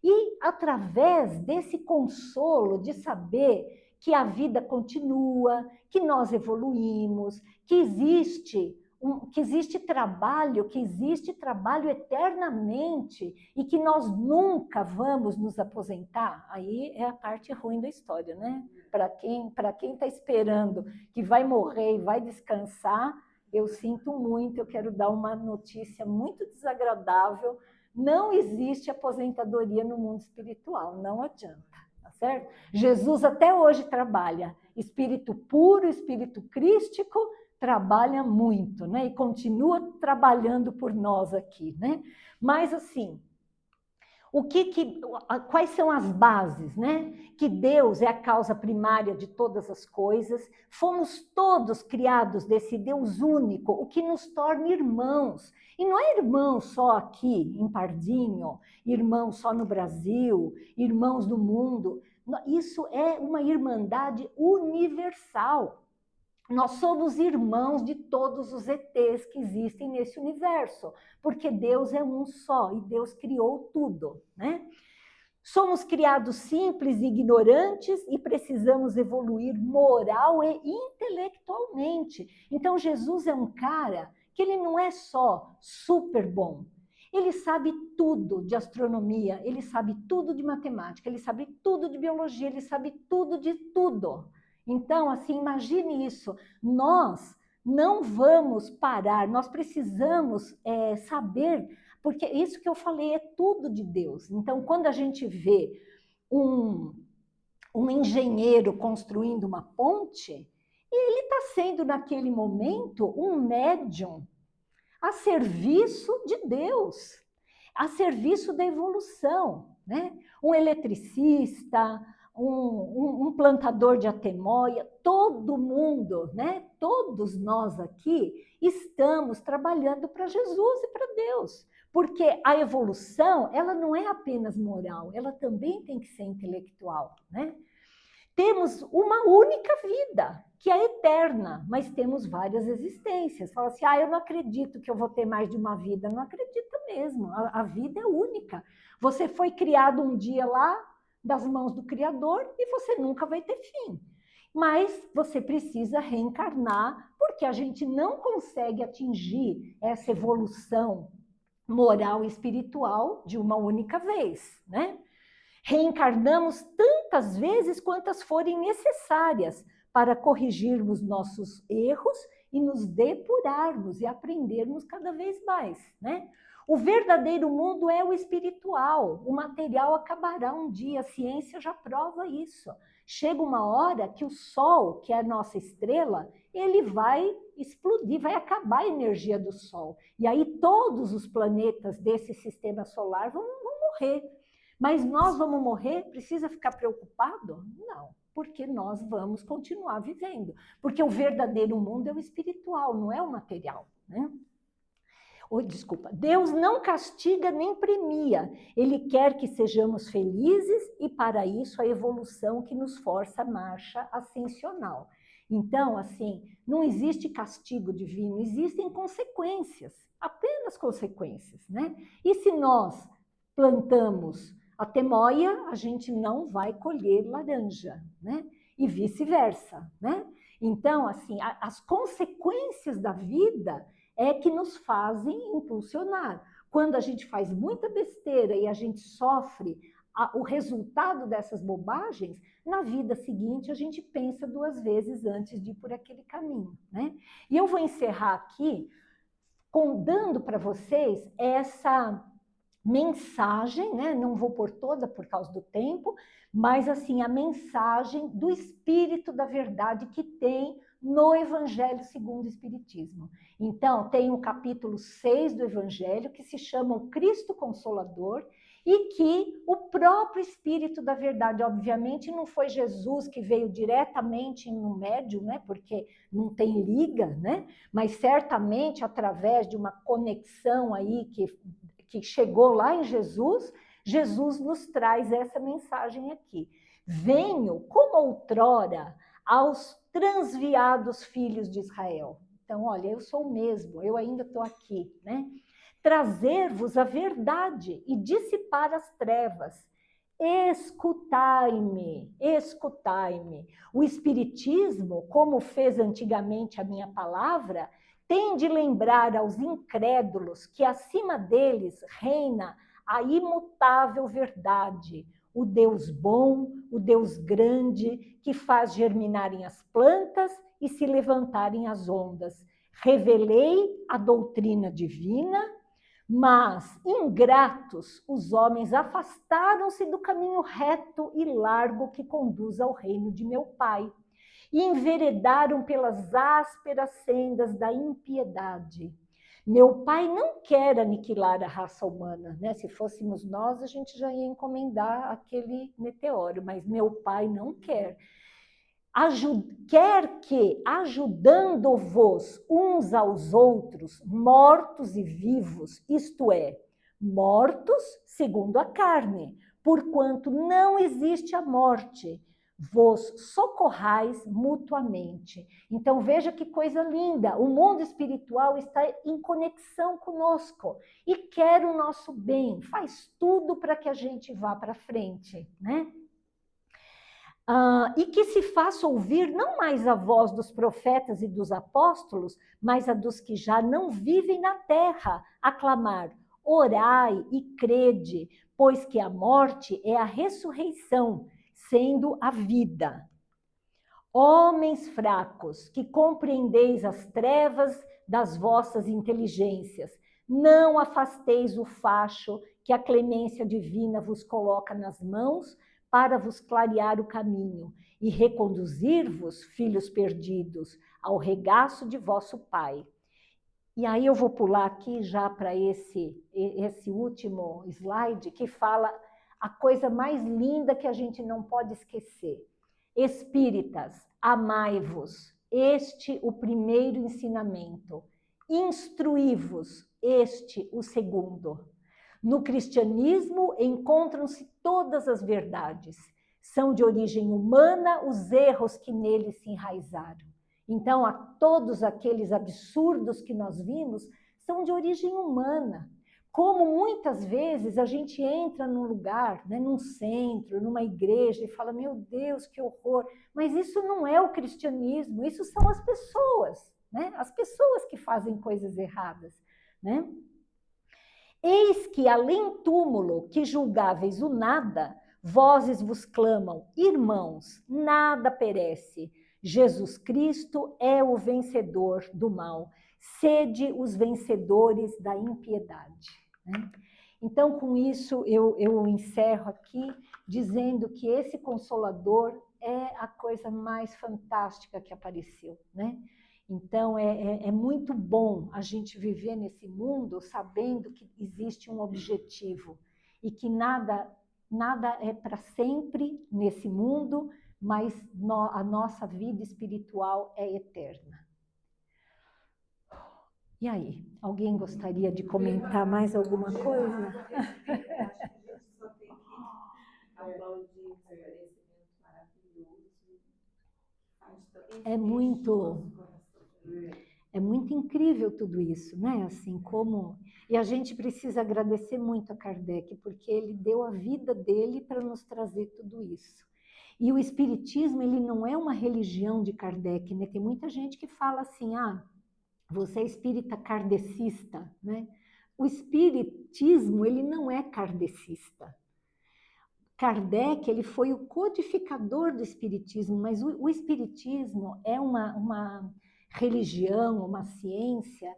E através desse consolo de saber que a vida continua, que nós evoluímos, que existe trabalho, que existe trabalho eternamente e que nós nunca vamos nos aposentar. Aí é a parte ruim da história, né? Para quem está esperando que vai morrer e vai descansar, eu sinto muito, eu quero dar uma notícia muito desagradável. Não existe aposentadoria no mundo espiritual, não adianta, tá certo? Jesus até hoje trabalha. Espírito puro, espírito crístico, trabalha muito, né? E continua trabalhando por nós aqui, né? Mas, assim, quais são as bases, né? Que Deus é a causa primária de todas as coisas, fomos todos criados desse Deus único, o que nos torna irmãos. E não é irmão só aqui em Pardinho, irmão só no Brasil, irmãos do mundo. Isso é uma irmandade universal. Nós somos irmãos de todos os ETs que existem nesse universo, porque Deus é um só e Deus criou tudo, né? Somos criados simples e ignorantes e precisamos evoluir moral e intelectualmente. Então, Jesus é um cara que ele não é só super bom, ele sabe tudo de astronomia, ele sabe tudo de matemática, ele sabe tudo de biologia, ele sabe tudo de tudo. Então, assim, imagine isso. Nós não vamos parar, nós precisamos saber, porque isso que eu falei é tudo de Deus. Então, quando a gente vê um engenheiro construindo uma ponte, ele está sendo, naquele momento, um médium a serviço de Deus, a serviço da evolução, né? Um eletricista, um plantador de atemoia, todo mundo, né? Todos nós aqui estamos trabalhando para Jesus e para Deus, porque a evolução, ela não é apenas moral, ela também tem que ser intelectual, né? Temos uma única vida, que é eterna, mas temos várias existências. Fala assim, eu não acredito que eu vou ter mais de uma vida. Não acredita mesmo, a vida é única. Você foi criado um dia lá, das mãos do Criador, e você nunca vai ter fim. Mas você precisa reencarnar, porque a gente não consegue atingir essa evolução moral e espiritual de uma única vez, né? Reencarnamos tantas vezes quantas forem necessárias para corrigirmos nossos erros e nos depurarmos e aprendermos cada vez mais, né? O verdadeiro mundo é o espiritual, o material acabará um dia, a ciência já prova isso. Chega uma hora que o Sol, que é a nossa estrela, ele vai explodir, vai acabar a energia do Sol. E aí todos os planetas desse sistema solar vão morrer. Mas nós vamos morrer? Precisa ficar preocupado? Não, porque nós vamos continuar vivendo. Porque o verdadeiro mundo é o espiritual, não é o material, né? Desculpa, Deus não castiga nem premia, Ele quer que sejamos felizes e para isso a evolução que nos força a marcha ascensional. Então, assim, não existe castigo divino, existem consequências, apenas consequências, né? E se nós plantamos a temoia, a gente não vai colher laranja, né? E vice-versa, né? Então, assim, as consequências da vida é que nos fazem impulsionar. quando a gente faz muita besteira e a gente sofre o resultado dessas bobagens, na vida seguinte a gente pensa 2 vezes antes de ir por aquele caminho, né? E eu vou encerrar aqui dando para vocês essa mensagem, né? Não vou pôr toda por causa do tempo, mas assim, a mensagem do Espírito da Verdade que tem no Evangelho segundo o Espiritismo. Então, tem o capítulo 6 do Evangelho, que se chama o Cristo Consolador, e que o próprio Espírito da Verdade, obviamente, não foi Jesus que veio diretamente no médium, né? Porque não tem liga, né? Mas certamente através de uma conexão aí que chegou lá em Jesus, Jesus nos traz essa mensagem aqui. Venho, como outrora, aos transviados filhos de Israel. Então, olha, eu sou o mesmo, eu ainda estou aqui, né? Trazer-vos a verdade e dissipar as trevas. Escutai-me, escutai-me. O Espiritismo, como fez antigamente a minha palavra, tem de lembrar aos incrédulos que acima deles reina a imutável verdade, o Deus bom, o Deus grande, que faz germinarem as plantas e se levantarem as ondas. Revelei a doutrina divina, mas, ingratos, os homens afastaram-se do caminho reto e largo que conduz ao reino de meu Pai, e enveredaram pelas ásperas sendas da impiedade. Meu Pai não quer aniquilar a raça humana, né? Se fôssemos nós, a gente já ia encomendar aquele meteoro, mas meu Pai não quer. Quer que, ajudando-vos uns aos outros, mortos e vivos, isto é, mortos segundo a carne, porquanto não existe a morte, vos socorrais mutuamente. Então veja que coisa linda, o mundo espiritual está em conexão conosco e quer o nosso bem, faz tudo para que a gente vá para frente, né? E que se faça ouvir não mais a voz dos profetas e dos apóstolos, mas a dos que já não vivem na terra, a clamar: orai e crede, pois que a morte é a ressurreição, sendo a vida. Homens fracos, que compreendeis as trevas das vossas inteligências, não afasteis o facho que a clemência divina vos coloca nas mãos, para vos clarear o caminho e reconduzir-vos, filhos perdidos, ao regaço de vosso Pai. E aí eu vou pular aqui já para esse último slide, que fala a coisa mais linda que a gente não pode esquecer. Espíritas, amai-vos, este o primeiro ensinamento. Instruí-vos, este o segundo. No cristianismo encontram-se todas as verdades. São de origem humana os erros que neles se enraizaram. Então, todos aqueles absurdos que nós vimos são de origem humana. Como muitas vezes a gente entra num lugar, né, num centro, numa igreja e fala, meu Deus, que horror. Mas isso não é o cristianismo, isso são as pessoas, né? As pessoas que fazem coisas erradas, né? Eis que, além túmulo, que julgáveis o nada, vozes vos clamam, irmãos, nada perece. Jesus Cristo é o vencedor do mal. Sede os vencedores da impiedade. Né? Então, com isso, eu encerro aqui, dizendo que esse Consolador é a coisa mais fantástica que apareceu, né? Então, é muito bom a gente viver nesse mundo sabendo que existe um objetivo e que nada é para sempre nesse mundo, mas a nossa vida espiritual é eterna. E aí, alguém gostaria de comentar mais alguma coisa? Acho que a gente só tem que aplaudir esse oferecimento maravilhoso. É muito incrível tudo isso, né? Assim como... E a gente precisa agradecer muito a Kardec, porque ele deu a vida dele para nos trazer tudo isso. E o Espiritismo, ele não é uma religião de Kardec, né? Tem muita gente que fala assim, você é espírita kardecista, né? O espiritismo, ele não é kardecista. Kardec, ele foi o codificador do espiritismo, mas o espiritismo é uma religião, uma ciência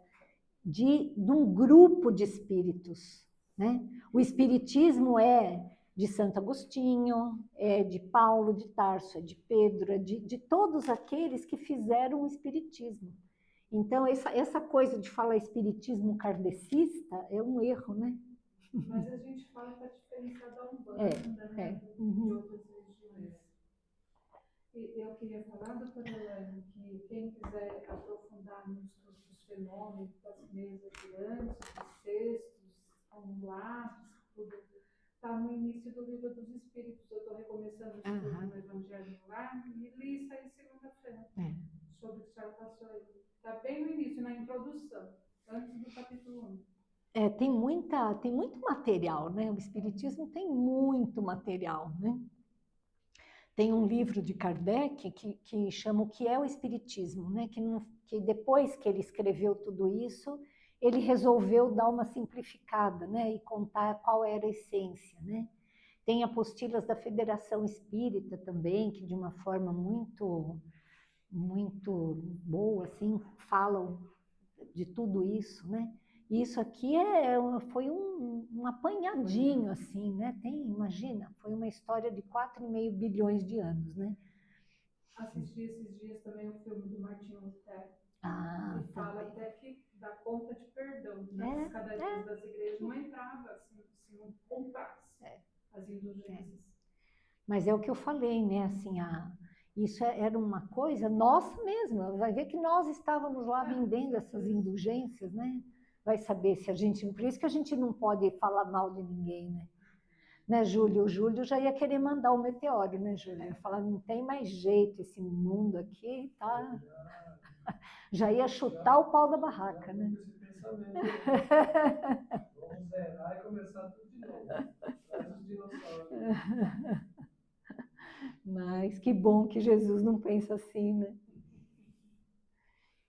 de um grupo de espíritos, né? O espiritismo é de Santo Agostinho, é de Paulo de Tarso, é de Pedro, é de todos aqueles que fizeram o espiritismo. Então, essa coisa de falar espiritismo kardecista é um erro, né? Mas a gente fala para diferenciar da Umbanda, né? De outras religiões. E eu queria falar, doutora Elaine, que quem quiser aprofundar no estudo dos fenômenos, das mesas girantes, dos cestos, com lápis, tudo, está no início do Livro dos Espíritos. Eu estou recomeçando o estudo no Evangelho lá e li isso aí segunda-feira, sobre o que a senhora passou aí. Está bem no início, na introdução, antes do capítulo 1. Tem muito material, né? O espiritismo tem muito material, né? Tem um livro de Kardec que chama O que é o Espiritismo, né? Que depois que ele escreveu tudo isso, ele resolveu dar uma simplificada, né? E contar qual era a essência, né? Tem apostilas da Federação Espírita também, que de uma forma muito boa, assim, falam de tudo isso, né? E isso aqui foi um apanhadinho, assim, né? Imagina, foi uma história de 4,5 bilhões de anos, né? Assisti esses dias também o filme do Martin Lutero. E fala até que dá conta de perdão nas escadarias das igrejas. Não entrava assim, se não comprasse as indulgências. Mas é o que eu falei, né? Assim, isso era uma coisa nossa mesmo. Vai ver que nós estávamos lá vendendo essas indulgências, né? Vai saber se a gente... Por isso que a gente não pode falar mal de ninguém, né? Né, Júlio? O Júlio já ia querer mandar o meteoro, né, Júlio? Ia falar, não tem mais jeito, esse mundo aqui tá... Já ia chutar o pau da barraca, né? Vamos zerar e começar tudo de novo. Traz os dinossauros. Mas que bom que Jesus não pensa assim, né?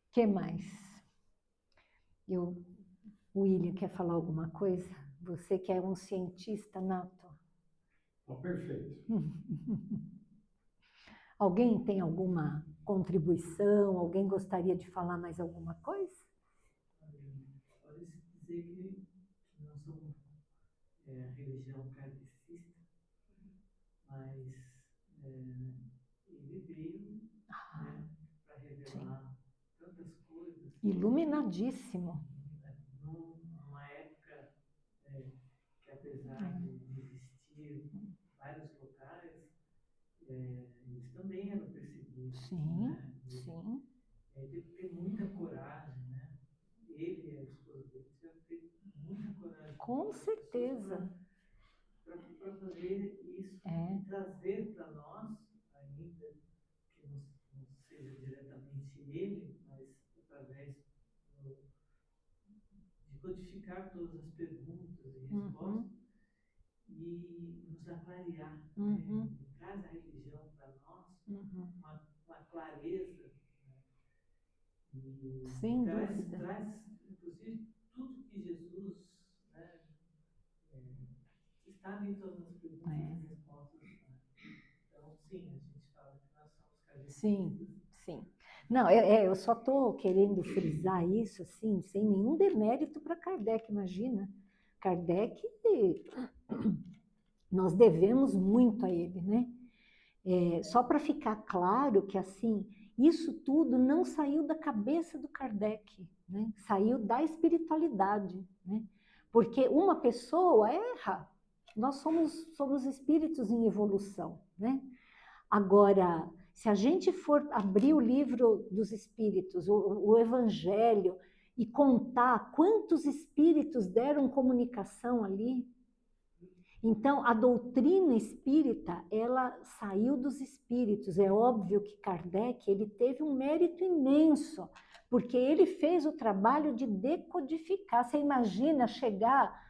O que mais? O William quer falar alguma coisa? Você que é um cientista nato. Perfeito. Alguém tem alguma contribuição? Alguém gostaria de falar mais alguma coisa? Pode-se dizer que nós somos a religião kardecista, mas ele veio para revelar tantas coisas. Iluminadíssimo. Numa época que, apesar de existir vários locais, eles também eram perseguidos. Sim, né? sim. Teve que ter muita coragem, né? Ele e a esposa dele tiveram que ter muita coragem. Com certeza. Para fazer isso e trazer para nós, ainda que não seja diretamente ele, mas através de codificar todas as perguntas e respostas e nos aclarear. Ele traz a religião para nós uma clareza. E sem traz, dúvida. inclusive, tudo que Jesus está dentro das perguntas e respostas. Então, sim, a gente fala que nós somos kardecistas. Sim. Não, eu só estou querendo frisar isso, assim, sem nenhum demérito para Kardec, imagina. Kardec, nós devemos muito a ele, né? Só para ficar claro que, assim, isso tudo não saiu da cabeça do Kardec, né? Saiu da espiritualidade, né? Porque uma pessoa erra, nós somos espíritos em evolução, né? Agora, se a gente for abrir o livro dos espíritos, o Evangelho, e contar quantos espíritos deram comunicação ali, então a doutrina espírita, ela saiu dos espíritos. É óbvio que Kardec, ele teve um mérito imenso, porque ele fez o trabalho de decodificar. Você imagina chegar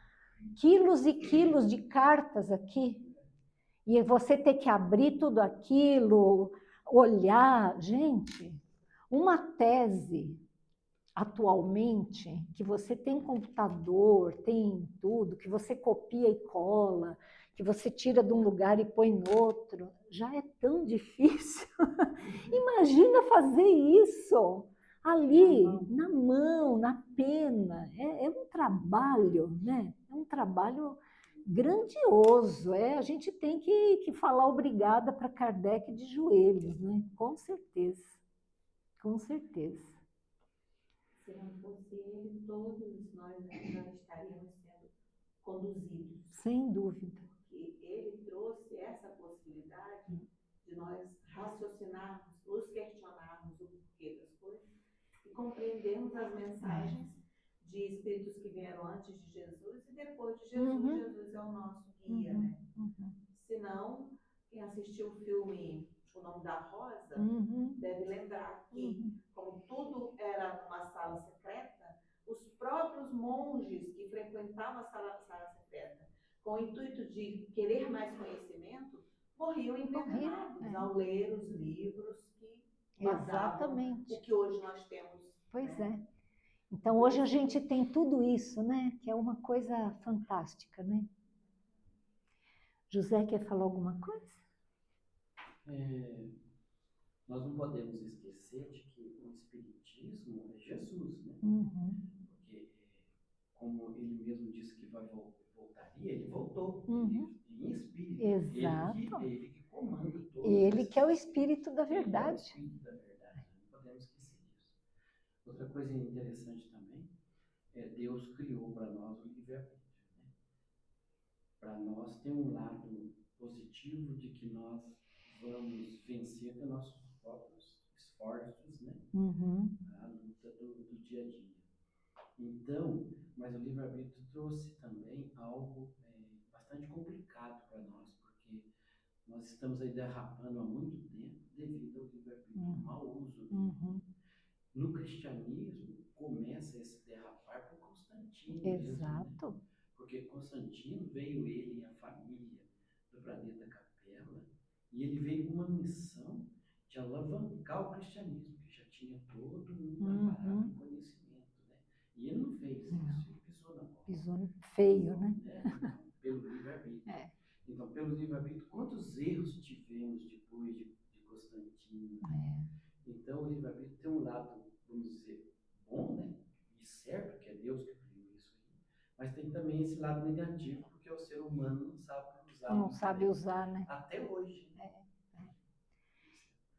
quilos e quilos de cartas aqui, e você ter que abrir tudo aquilo, olhar. Gente, uma tese, atualmente, que você tem computador, tem tudo, que você copia e cola, que você tira de um lugar e põe no outro, já é tão difícil. Imagina fazer isso ali, na mão, na pena. É um trabalho, né? É um trabalho grandioso. A gente tem que falar obrigada para Kardec de joelhos, né? Com certeza. Com certeza. Se não fosse ele, todos nós estaríamos sendo conduzidos. Sem dúvida. Porque ele trouxe essa possibilidade de nós raciocinarmos, nos questionarmos o porquê das coisas e compreendermos as mensagens de espíritos que vieram antes de Jesus e depois de Jesus. Jesus é o nosso guia, né? Senão, quem assistiu o filme O Nome da Rosa deve lembrar que, como tudo era numa sala secreta, os próprios monges que frequentavam a sala secreta, com o intuito de querer mais conhecimento, morriam envenenados ao ler os livros que guardavam o que hoje nós temos. Pois é. Então, hoje a gente tem tudo isso, né? Que é uma coisa fantástica, né? José quer falar alguma coisa? Nós não podemos esquecer de que o Espiritismo é Jesus, né? Porque, como ele mesmo disse que voltaria, ele voltou em espírito. Exato. Ele que comanda todos. Ele que é o Espírito da Verdade. Ele é o Espírito da Verdade, não podemos esquecer disso. Outra coisa interessante também é Deus criou para nós o livre-arbítrio, né? Para nós tem um lado positivo de que nós vamos vencer com nossos próprios esforços, né? A luta do dia a dia. Então, mas o livre-arbítrio trouxe também algo bastante complicado para nós, porque nós estamos aí derrapando há muito tempo devido ao livre-arbítrio, ao mau uso. No cristianismo, começa esse derrapar por Constantino. Exato. Mesmo, né? Porque Constantino veio ele e a família do planeta Capela, e ele veio com uma missão de alavancar o cristianismo, que já tinha todo um aparato de conhecimento, né? E ele não fez isso, ele pisou na bola. Pisou feio, né? Então, pelo livre-arbítrio. Então, pelo livre-arbítrio, quantos erros tivemos depois de Constantino? Então, o livre-arbítrio tem um lado, vamos dizer, bom, né? E certo, que é Deus que criou isso aí. Mas tem também esse lado negativo, porque o ser humano não sabe usar. Não sabe usar, né? Até hoje.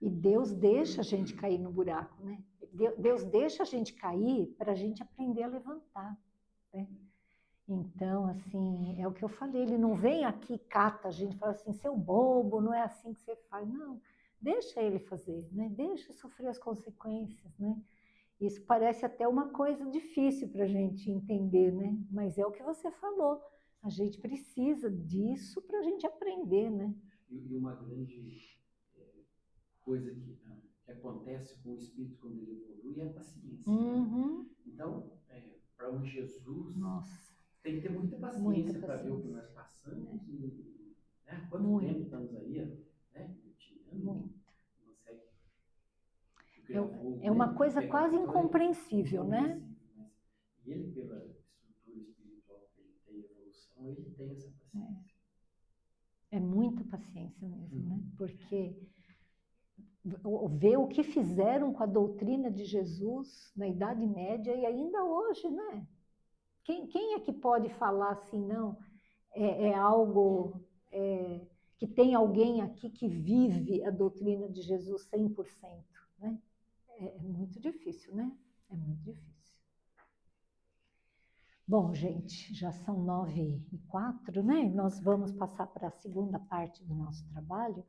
E Deus deixa a gente cair no buraco, né? Deus deixa a gente cair para a gente aprender a levantar, né? Então, assim, é o que eu falei, ele não vem aqui e cata a gente, fala assim, seu bobo, não é assim que você faz. Não, deixa ele fazer, né? Deixa sofrer as consequências, né? Isso parece até uma coisa difícil para a gente entender, né? Mas é o que você falou, a gente precisa disso para a gente aprender, né? E uma grande coisa que acontece com o espírito quando ele evolui é a paciência. Então, para um Jesus, tem que ter muita paciência para ver o que nós passamos. Né? Quanto tempo estamos aí, né? Muito. Gravou, é uma coisa quase incompreensível, né? Mas ele, pela estrutura espiritual que ele tem, evolução, ele tem essa paciência. É muita paciência mesmo, né? Porque ver o que fizeram com a doutrina de Jesus na Idade Média e ainda hoje, né? Quem é que pode falar assim, não? É algo que tem alguém aqui que vive a doutrina de Jesus 100%, né? É muito difícil, né? É muito difícil. Bom, gente, já são 9h04, né? Nós vamos passar para a segunda parte do nosso trabalho,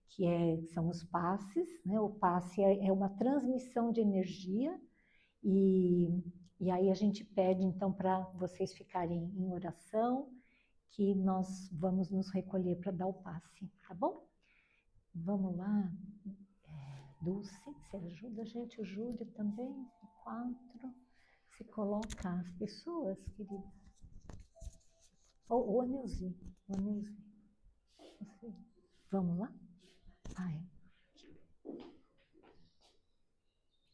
que são os passes, né? O passe é uma transmissão de energia e aí a gente pede, então, para vocês ficarem em oração, que nós vamos nos recolher para dar o passe, tá bom? Vamos lá. Dulce, você ajuda a gente, o Júlio também, 4. Se coloca as pessoas, querida. O Aneuzinho. Vamos lá? Vai.